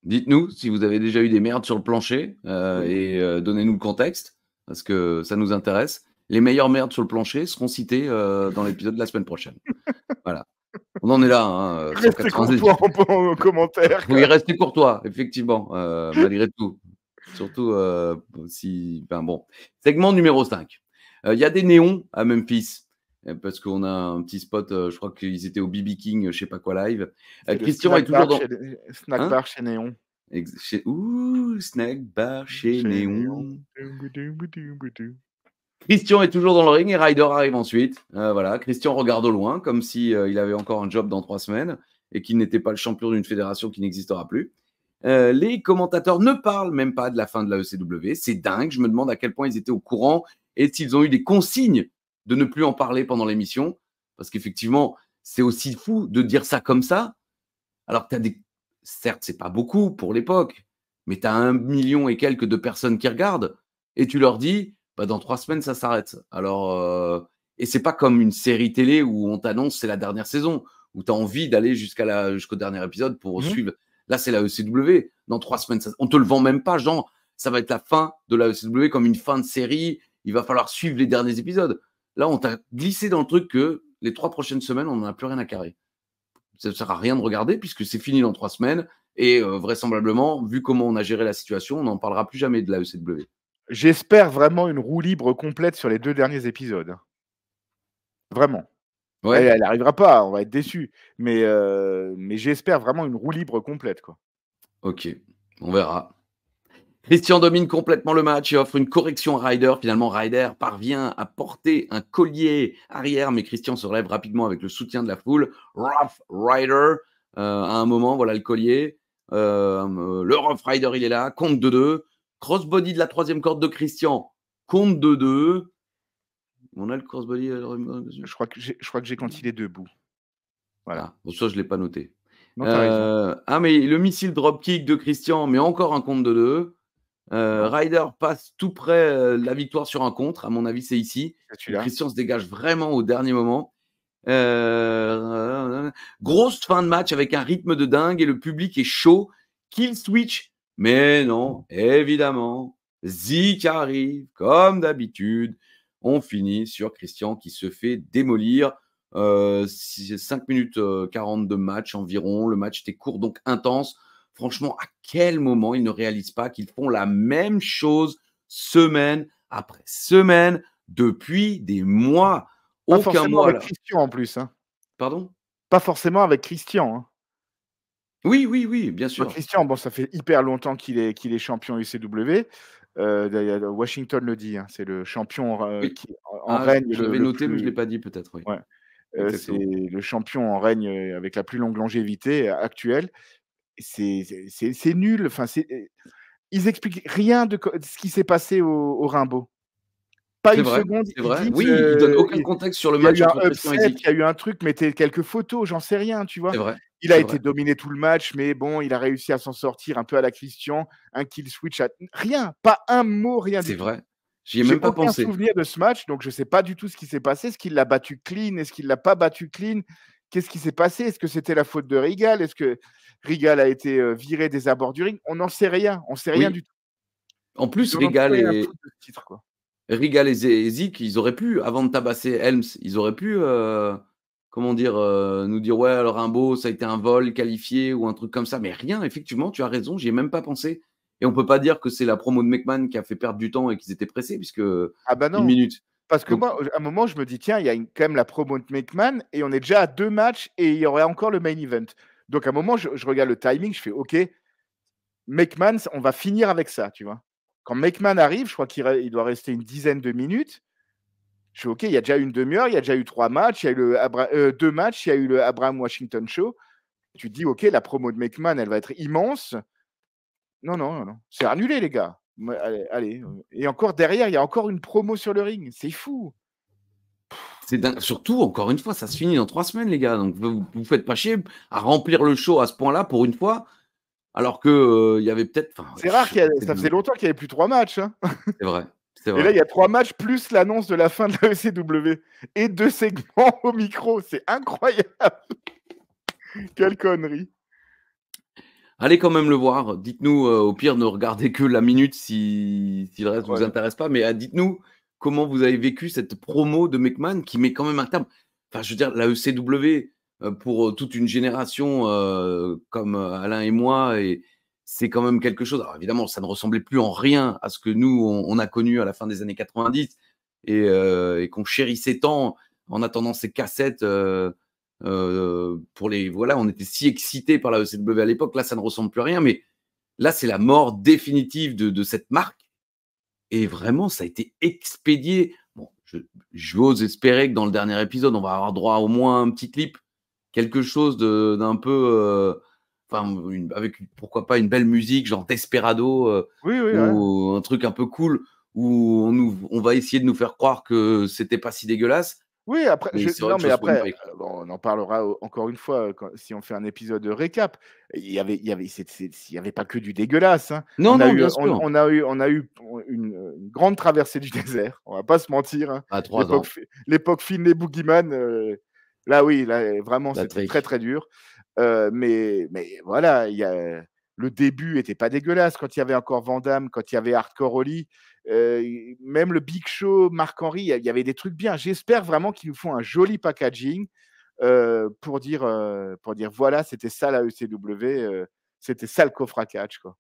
dites-nous si vous avez déjà eu des merdes sur le plancher et donnez-nous le contexte parce que ça nous intéresse. Les meilleures merdes sur le plancher seront citées dans l'épisode de la semaine prochaine. Voilà. On en est là. Hein, restez courtois en commentaire. Oui, restez courtois, effectivement, malgré tout. Surtout si... bon. Segment numéro 5. Il y a des néons à Memphis. Parce qu'on a un petit spot, je crois qu'ils étaient au BB King, je sais pas quoi live. Christian est toujours dans... Snack bar chez Néon. Snack bar chez Néon. Christian est toujours dans le ring et Ryder arrive ensuite. Voilà, Christian regarde au loin comme si il avait encore un job dans 3 semaines et qu'il n'était pas le champion d'une fédération qui n'existera plus. Les commentateurs ne parlent même pas de la fin de la ECW. C'est dingue. Je me demande à quel point ils étaient au courant et s'ils ont eu des consignes de ne plus en parler pendant l'émission. Parce qu'effectivement, c'est aussi fou de dire ça comme ça. Alors que tu as des... Certes, c'est pas beaucoup pour l'époque, mais tu as 1 million et quelques de personnes qui regardent et tu leur dis, bah, dans 3 semaines, ça s'arrête. Alors, et c'est pas comme une série télé où on t'annonce c'est la dernière saison, où tu as envie d'aller jusqu'au dernier épisode pour suivre. Là, c'est la ECW. Dans 3 semaines, on te le vend même pas, genre, ça va être la fin de la ECW comme une fin de série. Il va falloir suivre les derniers épisodes. Là, on t'a glissé dans le truc que les 3 prochaines semaines, on n'en a plus rien à carrer. Ça ne sert à rien de regarder puisque c'est fini dans 3 semaines. Et vraisemblablement, vu comment on a géré la situation, on n'en parlera plus jamais de la ECW. J'espère vraiment une roue libre complète sur les 2 derniers épisodes. Vraiment. Ouais. Elle n'arrivera pas, on va être déçus. Mais j'espère vraiment une roue libre complète, quoi. Ok, on verra. Christian domine complètement le match et offre une correction à Ryder. Finalement, Ryder parvient à porter un collier arrière, mais Christian se relève rapidement avec le soutien de la foule. Rough Ryder, à un moment, voilà le collier. Le Rough Ryder, il est là, compte de 2. Crossbody de la 3e corde de Christian, compte de 2. On a le crossbody. Je crois que j'ai quand il est debout. Voilà. Ah, bon, ça, je ne l'ai pas noté. Non, t'as raison. Ah, mais le missile dropkick de Christian, mais encore un compte de 2. Ryder passe tout près de la victoire sur un contre. À mon avis, c'est ici. Christian se dégage vraiment au dernier moment. Grosse fin de match avec un rythme de dingue et le public est chaud. Kill switch. Mais non, évidemment, Zik arrive comme d'habitude. On finit sur Christian qui se fait démolir. 5 minutes 40 de match environ. Le match était court, donc intense. Franchement, à quel moment ils ne réalisent pas qu'ils font la même chose semaine après semaine depuis des mois? Pas Aucun forcément mois. avec Christian en plus. Hein. Pardon? Pas forcément avec Christian. Hein. Oui, bien sûr. Christian, bon, ça fait hyper longtemps qu'il est champion UCW. Washington le dit, hein, c'est le champion qui en règne. Je l'avais noté, mais je ne l'ai pas dit peut-être. Oui. Ouais. C'est le champion en règne avec la plus longue longévité actuelle. C'est nul. Enfin, ils expliquent rien de ce qui s'est passé au Rimbaud. Pas une seconde. C'est vrai. Oui, ils ne donnent aucun contexte sur le match. Il y a eu un upset, il y a eu un truc, mettez quelques photos, j'en sais rien, tu vois. C'est vrai. Il a été dominé tout le match, mais bon, il a réussi à s'en sortir un peu à la Christian, un kill switch, rien, pas un mot, rien du tout. C'est vrai. J'y ai même pas pensé. J'ai aucun souvenir de ce match, donc je ne sais pas du tout ce qui s'est passé. Est-ce qu'il l'a battu clean? Est-ce qu'il l'a pas battu clean? Qu'est-ce qui s'est passé? Est-ce que c'était la faute de Regal? Est-ce que Regal a été viré des abords du ring? On n'en sait rien. On ne sait rien du tout. En plus, Regal et Zik, ils auraient pu, avant de tabasser Helms, ils auraient pu, nous dire, ouais, le Rimbaud, ça a été un vol qualifié ou un truc comme ça. Mais rien, effectivement, tu as raison, j'y ai même pas pensé. Et on peut pas dire que c'est la promo de McMahon qui a fait perdre du temps et qu'ils étaient pressés, puisque ah bah non. une minute. Parce que moi, à un moment, je me dis, tiens, il y a quand même la promo de McMahon et on est déjà à 2 matchs et il y aurait encore le main event. Donc, à un moment, je regarde le timing, je fais, OK, McMahon, on va finir avec ça, tu vois. Quand McMahon arrive, je crois qu'il doit rester une dizaine de minutes. Je fais, OK, il y a déjà une demi-heure, il y a déjà eu 3 matchs, il y a eu 2 matchs, il y a eu le Abraham Washington Show. Tu te dis, OK, la promo de McMahon, elle va être immense. Non. C'est annulé, les gars. Allez. Et encore derrière, il y a encore une promo sur le ring. C'est fou. C'est dingue. Surtout, encore une fois, ça se finit dans 3 semaines, les gars. Donc, vous faites pas chier à remplir le show à ce point-là pour une fois, alors que il y avait peut-être. C'est rare ça faisait longtemps qu'il n'y avait plus 3 matchs. Hein. C'est vrai. Et là, il y a 3 matchs plus l'annonce de la fin de la ECW et 2 segments au micro. C'est incroyable. Quelle connerie. Allez quand même le voir. Dites-nous, au pire, ne regardez que la minute si le reste ne vous intéresse pas. Mais dites-nous comment vous avez vécu cette promo de McMahon qui met quand même un terme. Enfin, je veux dire, la ECW, pour toute une génération comme Alain et moi, et c'est quand même quelque chose. Alors évidemment, ça ne ressemblait plus en rien à ce que nous, on a connu à la fin des années 90 et qu'on chérissait tant en attendant ces cassettes. On était si excités par la ECW à l'époque. Là, ça ne ressemble plus à rien, mais là, c'est la mort définitive de cette marque. Et vraiment, ça a été expédié. Bon, j'ose espérer que dans le dernier épisode, on va avoir droit à au moins un petit clip, quelque chose d'un peu. avec pourquoi pas une belle musique, genre Desperado, Oui, ouais. ou un truc un peu cool, où on va essayer de nous faire croire que c'était pas si dégueulasse. Oui, après, Mais c'est vrai non, que mais Joss Whedon après, a écrit. bon, on en parlera encore une fois si on fait un épisode de récap. Il y avait pas que du dégueulasse, hein. Non, On a non, eu, bien sûr. on a eu une grande traversée du désert. On va pas se mentir, hein. À 3 ans. L'époque Finlay Boogeyman, là oui, là vraiment La c'était trique. très très dur. Mais voilà, le début était pas dégueulasse quand il y avait encore Van Damme, quand il y avait Hardcore Holly. Même le Big Show, Marc-Henri, il y avait des trucs bien. J'espère vraiment qu'ils nous font un joli packaging pour dire voilà, c'était ça la ECW, c'était ça le coffre à catch, quoi.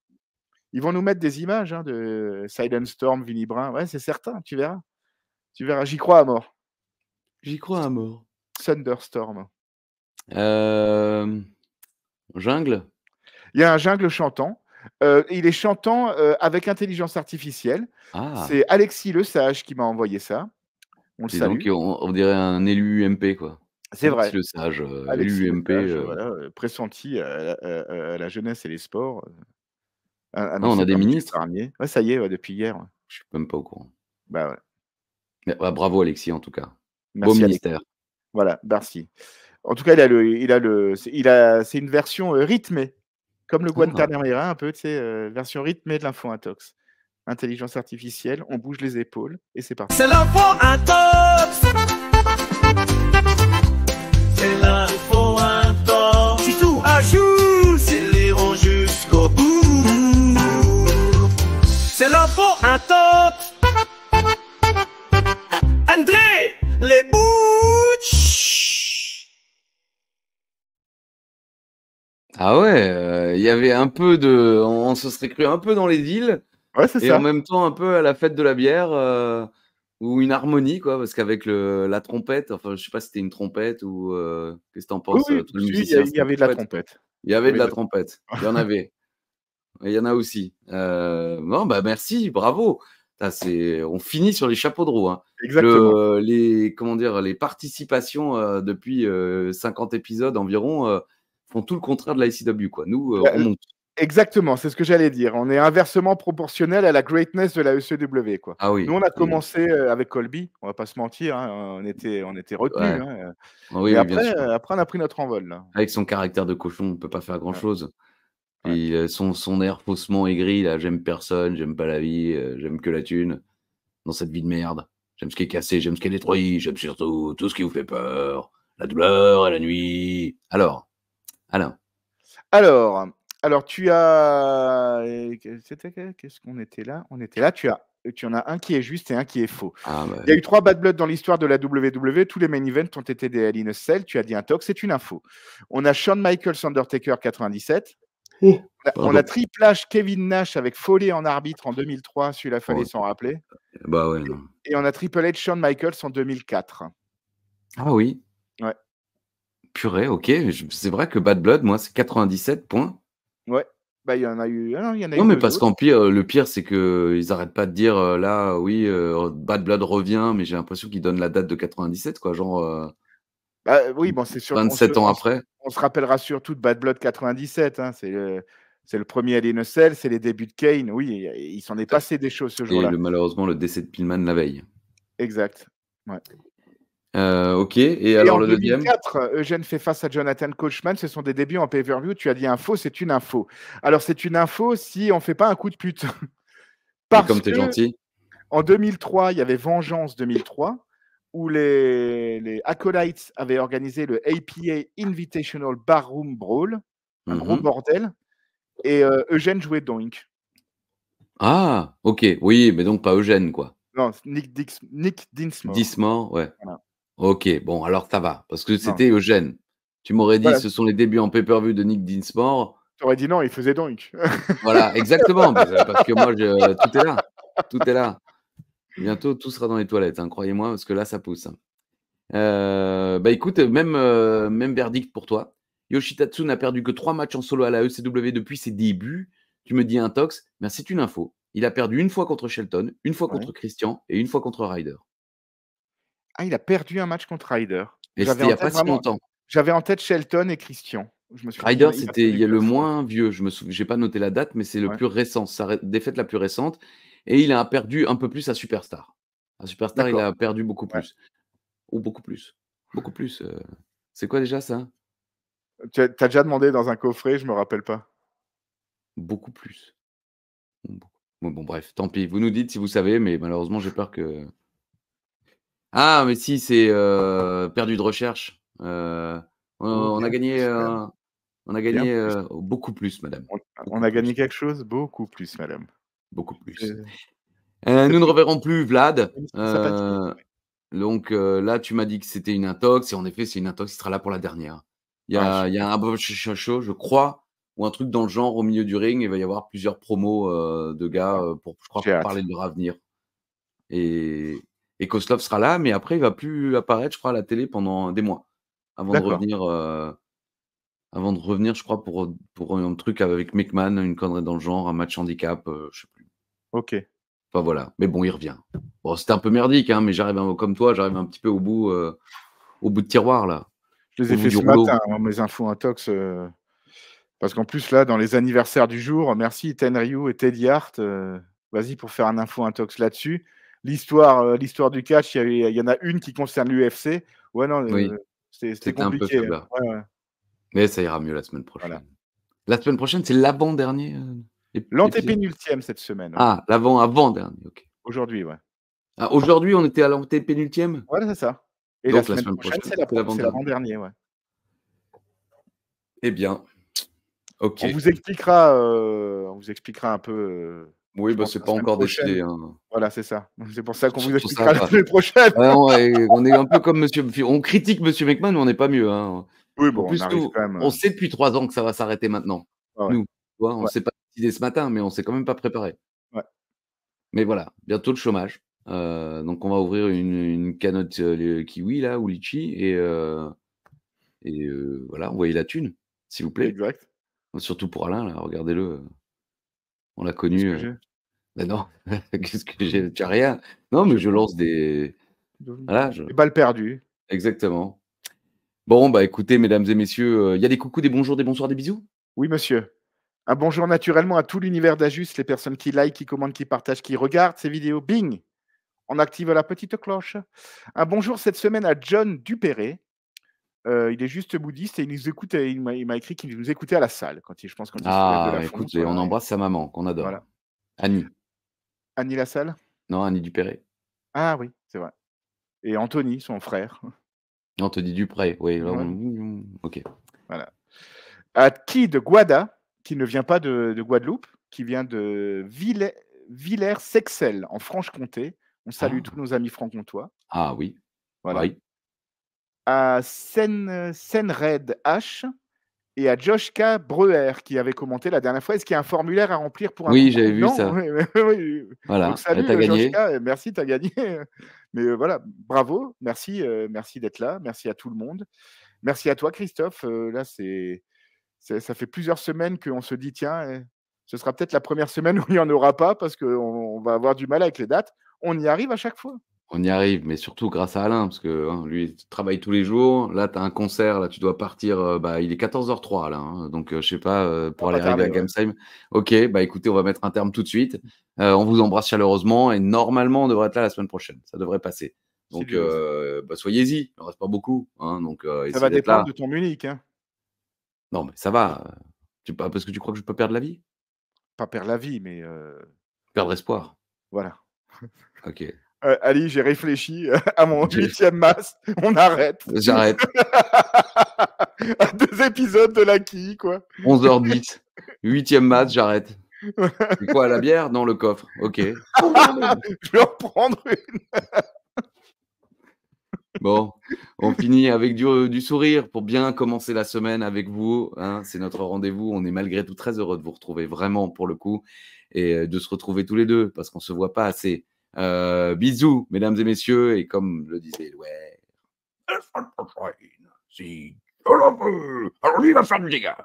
Ils vont nous mettre des images de Silent Storm, Vinnie Brun. Ouais, c'est certain, tu verras. Tu verras, j'y crois à mort. J'y crois à mort. Thunderstorm. Jungle? Il y a un jungle chantant. Il est chantant avec intelligence artificielle. Ah! C'est Alexis Lesage qui m'a envoyé ça. On le Dis donc, salue. on dirait un élu UMP, quoi. C'est vrai. Alexis Lesage, Alexis élu UMP. Lesage, voilà, pressenti à la jeunesse et les sports, on annoncé a des par Michel ministres? Barnier. Ouais, ça y est, ouais, depuis hier, ouais. Je suis même pas au courant. Bah, ouais. Mais, ouais, bravo Alexis, en tout cas. Beau Merci Alexis. ministère. Voilà, merci. En tout cas, c'est une version rythmée, comme le Guantanamera un peu, tu sais, version rythmée de l'info intox. Intelligence artificielle, on bouge les épaules et c'est parti. C'est l'info intox. C'est l'info intox. Si tout ajoute, c'est l'héros jusqu'au bout. C'est l'info intox. André, les bouches. Ah ouais, il y avait un peu de... On se serait cru un peu dans les îles, Ouais, c'est et ça. en même temps un peu à la fête de la bière, ou une harmonie, quoi, parce qu'avec la trompette, enfin, je sais pas si c'était une trompette ou... qu'est-ce que t'en penses, Oui, toi, le si, musicien, il y avait de la trompette. Il y avait de la trompette, il y en avait. Il y en a aussi. Non, bah merci, bravo. On finit sur les chapeaux de roue, hein. Exactement. Les participations depuis 50 épisodes environ font tout le contraire de la ICW, quoi. Nous, on monte. Exactement, c'est ce que j'allais dire. On est inversement proportionnel à la greatness de la ECW, quoi. Ah oui. Nous, on a commencé avec Colby, on va pas se mentir, hein, on était retenus. Ouais. Hein. Oui, Et oui, bien sûr. après, on a pris notre envol. Là. Avec son caractère de cochon, on peut pas faire grand-chose. Ouais. Puis son air faussement aigri, là, j'aime personne, j'aime pas la vie, j'aime que la thune dans cette vie de merde. J'aime ce qui est cassé, j'aime ce qui est détruit, j'aime surtout tout ce qui vous fait peur, la douleur et la nuit. Alors, Alain. Alors tu as... Qu'est-ce qu'on était là? On était là, tu en as un qui est juste et un qui est faux. Ah, bah. Il y a eu 3 Bad Blood dans l'histoire de la WWE. Tous les main events ont été des Hell in a Cell. Tu as dit un tox, c'est une info. On a Shawn Michaels Undertaker 97. On a Triple H Kevin Nash avec Foley en arbitre en 2003. Celui-là, fallait s'en rappeler. Bah ouais, non. Et on a Triple H Shawn Michaels en 2004. Ah oui. Ouais. Purée, ok. C'est vrai que Bad Blood, moi, c'est 97 points. Ouais. Bah, il y en a eu. Ah non, il y en a non, eu mais deux parce autres. qu'en pire, le pire, c'est qu'ils n'arrêtent pas de dire là, oui, Bad Blood revient, mais j'ai l'impression qu'ils donnent la date de 97, quoi. Genre. Bah, oui, bon, c'est sûr. 27 ans après. On se rappellera surtout de Bad Blood 97. Hein, c'est le premier Hell in a Cell, c'est les débuts de Kane. Oui, il s'en est passé des choses ce jour-là. Et malheureusement, le décès de Pillman la veille. Exact. Ouais. Ok, et alors le deuxième? En 2004, Eugène fait face à Jonathan Coachman. Ce sont des débuts en pay-per-view. Tu as dit info, c'est une info. Alors, c'est une info si on ne fait pas un coup de pute. Parce comme tu es gentil. En 2003, il y avait Vengeance 2003, où les Acolytes avaient organisé le APA Invitational Barroom Brawl, un gros bordel, et Eugène jouait Doink. Ah, ok, oui, mais donc pas Eugène, quoi. Non, Nick Dinsmore. Dinsmore, ouais. Voilà. Ok, bon, alors ça va, parce que c'était Eugène. Tu m'aurais dit, ce sont les débuts en pay-per-view de Nick Dinsmore. Tu aurais dit non, il faisait Doink. Voilà, exactement, parce que moi, tout est là. Tout est là. Bientôt, tout sera dans les toilettes, hein, croyez-moi, parce que là, ça pousse. Bah écoute, même verdict pour toi. Yoshitatsu n'a perdu que 3 matchs en solo à la ECW depuis ses débuts. Tu me dis un tox, mais c'est une info. Il a perdu une fois contre Shelton, une fois contre Christian et une fois contre Ryder. Ah, il a perdu un match contre Ryder. Et c'était il n'y a pas si longtemps. J'avais en tête Shelton et Christian. Je me suis Ryder, il a c'était perdu il y a le quelle fois? moins vieux. J'ai pas noté la date, mais c'est le Ouais. plus récent, sa défaite la plus récente. Et il a perdu un peu plus à Superstar. À Superstar, il D'accord. a perdu beaucoup Ouais. plus. Ou beaucoup plus. Beaucoup plus. C'est quoi déjà ça? Tu as déjà demandé dans un coffret? Je me rappelle pas. Beaucoup plus. Bon, bref, tant pis. Vous nous dites si vous savez, mais malheureusement, j'ai peur que. Ah, mais si, c'est perdu de recherche. Oh On bien, a gagné, plus, madame. Bien plus. beaucoup plus, madame. On Beaucoup a gagné plus. quelque chose? Beaucoup plus, madame. Beaucoup C'est plus. Nous ne c'est reverrons plus Vlad. une sympathie. Donc là, tu m'as dit que c'était une intox et en effet, c'est une intox qui sera là pour la dernière. Il y Ah, a super. un show, je crois, ou un truc dans le genre au milieu du ring. Il va y avoir plusieurs promos de gars Ouais, je crois, j'ai pour hâte. parler de leur avenir. Et Kozlov sera là, mais après, il va plus apparaître, je crois, à la télé pendant des mois avant de D'accord. revenir. Avant de revenir, je crois, pour un truc avec McMahon, une connerie dans le genre, un match handicap, je sais plus. OK. Enfin voilà, mais bon, il revient. Bon, c'était un peu merdique, hein, mais comme toi, j'arrive un petit peu au bout de tiroir là, Je les au ai bout fait du ce rouleau. matin, moi, mes infos intox, parce qu'en plus, là, dans les anniversaires du jour, merci Tenryu et Teddy Hart, vas-y pour faire un info intox là-dessus. L'histoire du catch, il y en a une qui concerne l'UFC. Ouais, non, Oui, c'était c'était un peu compliqué, hein. faiblard. Ouais, ouais, Mais ça ira mieux la semaine voilà. prochaine. La semaine prochaine, c'est l'avant-dernier épisode? L'antépénultième cette semaine, ouais. Ah, avant-dernier, OK. Aujourd'hui, ouais. Ah, aujourd'hui, on était à l'antépénultième? Voilà, c'est ça. Et la Donc la semaine semaine prochaine, prochaine, c'est c'est l'avant-dernier. l'avant-dernier, ouais. Eh bien, OK. On vous expliquera un peu, Oui, je bah, pense c'est la pas semaine encore prochaine. décidé, hein. Voilà, c'est ça. C'est pour ça qu'on vous Surtout ça, expliquera la pas. semaine prochaine. Ah non, on est un peu comme monsieur on critique monsieur McMahon, mais on n'est pas mieux, hein. Oui, En bon, on plus, arrive nous, quand même, on sait depuis 3 ans que ça va s'arrêter maintenant. ouais, ouais, Nous, tu vois? On ouais, s'est pas décidé ce matin, mais on s'est quand même pas préparé. ouais. Mais voilà, bientôt le chômage. Donc on va ouvrir une canotte, kiwi là ou litchi et voilà, envoyer la thune, s'il vous plaît. Exact. Surtout pour Alain là, regardez-le, on l'a Qu'est-ce connu, que j'ai? bah non, qu'est-ce que j'ai? Tu as rien? Non, Je mais sais je pas. lance des voilà, Des balles perdues. exactement. Bon, bah, écoutez, mesdames et messieurs, il y a des coucous, des bonjours, des bonsoirs, des bisous? Oui, monsieur. Un bonjour naturellement à tout l'univers d'Ajus, les personnes qui like, qui commentent, qui partagent, qui regardent ces vidéos. Bing! On active la petite cloche. Un bonjour cette semaine à John Dupéré. Il est juste bouddhiste et il nous écoute, il m'a écrit qu'il nous écoutait à la salle quand il se soulève de Ah, la bah, écoute, fonce, et on voilà, embrasse sa maman qu'on voilà. adore. Annie. Annie Lassalle? Non, Annie Dupéré. Ah oui, c'est vrai. Et Anthony, son frère. Non, Tony Dupré, oui, là, Ouais, OK. voilà. À Kid Guada, qui ne vient pas de Guadeloupe, qui vient de Villers-Sexcel, en Franche-Comté. On salue tous Ah! nos amis franc-comtois. Ah oui, Voilà. oui. À Senred H et à Joshka Breuer, qui avait commenté la dernière fois. Est-ce qu'il y a un formulaire à remplir pour un Oui, coucou? j'avais vu Non? ça. Oui, oui, oui. Donc Voilà, bah, salut, tu as gagné. Joshka, et merci, tu as gagné. Mais voilà, bravo, merci d'être là. Merci à tout le monde. Merci à toi, Christophe. Là, ça fait plusieurs semaines qu'on se dit: «Tiens, ce sera peut-être la première semaine où il n'y en aura pas parce qu'on va avoir du mal avec les dates». On y arrive à chaque fois. On y arrive, mais surtout grâce à Alain, parce que, hein, lui, il travaille tous les jours. Là, tu as un concert, là, tu dois partir, bah, il est 14h03 là, hein, donc je sais pas, On pour va aller pas arriver à tarder, ouais. Gamesheim. OK, bah, écoutez, on va mettre un terme tout de suite. On vous embrasse chaleureusement et normalement, on devrait être là la semaine prochaine. Ça devrait passer. Si Donc Dieu veut. bah, soyez-y, il en reste pas beaucoup, hein, donc Ça essayez va d'être dépendre là. de ton Munich, hein. Non, mais ça va, parce que tu crois que je peux perdre la vie? Pas perdre la vie, mais Perdre espoir. voilà. OK. Ali, j'ai réfléchi à mon OK. 8e masque, on arrête. J'arrête. À 2 épisodes de la quille, quoi. 11h10, 8e match, j'arrête. C'est quoi, la bière? Non, le coffre. OK. Je vais en prendre une. Bon, on finit avec du sourire pour bien commencer la semaine avec vous, hein. C'est notre rendez-vous. On est malgré tout très heureux de vous retrouver, vraiment, pour le coup, et de se retrouver tous les 2 parce qu'on se voit pas assez. Bisous, mesdames et messieurs, et comme le disait ouais. Si je le veux, alors lui, il va faire du dégât.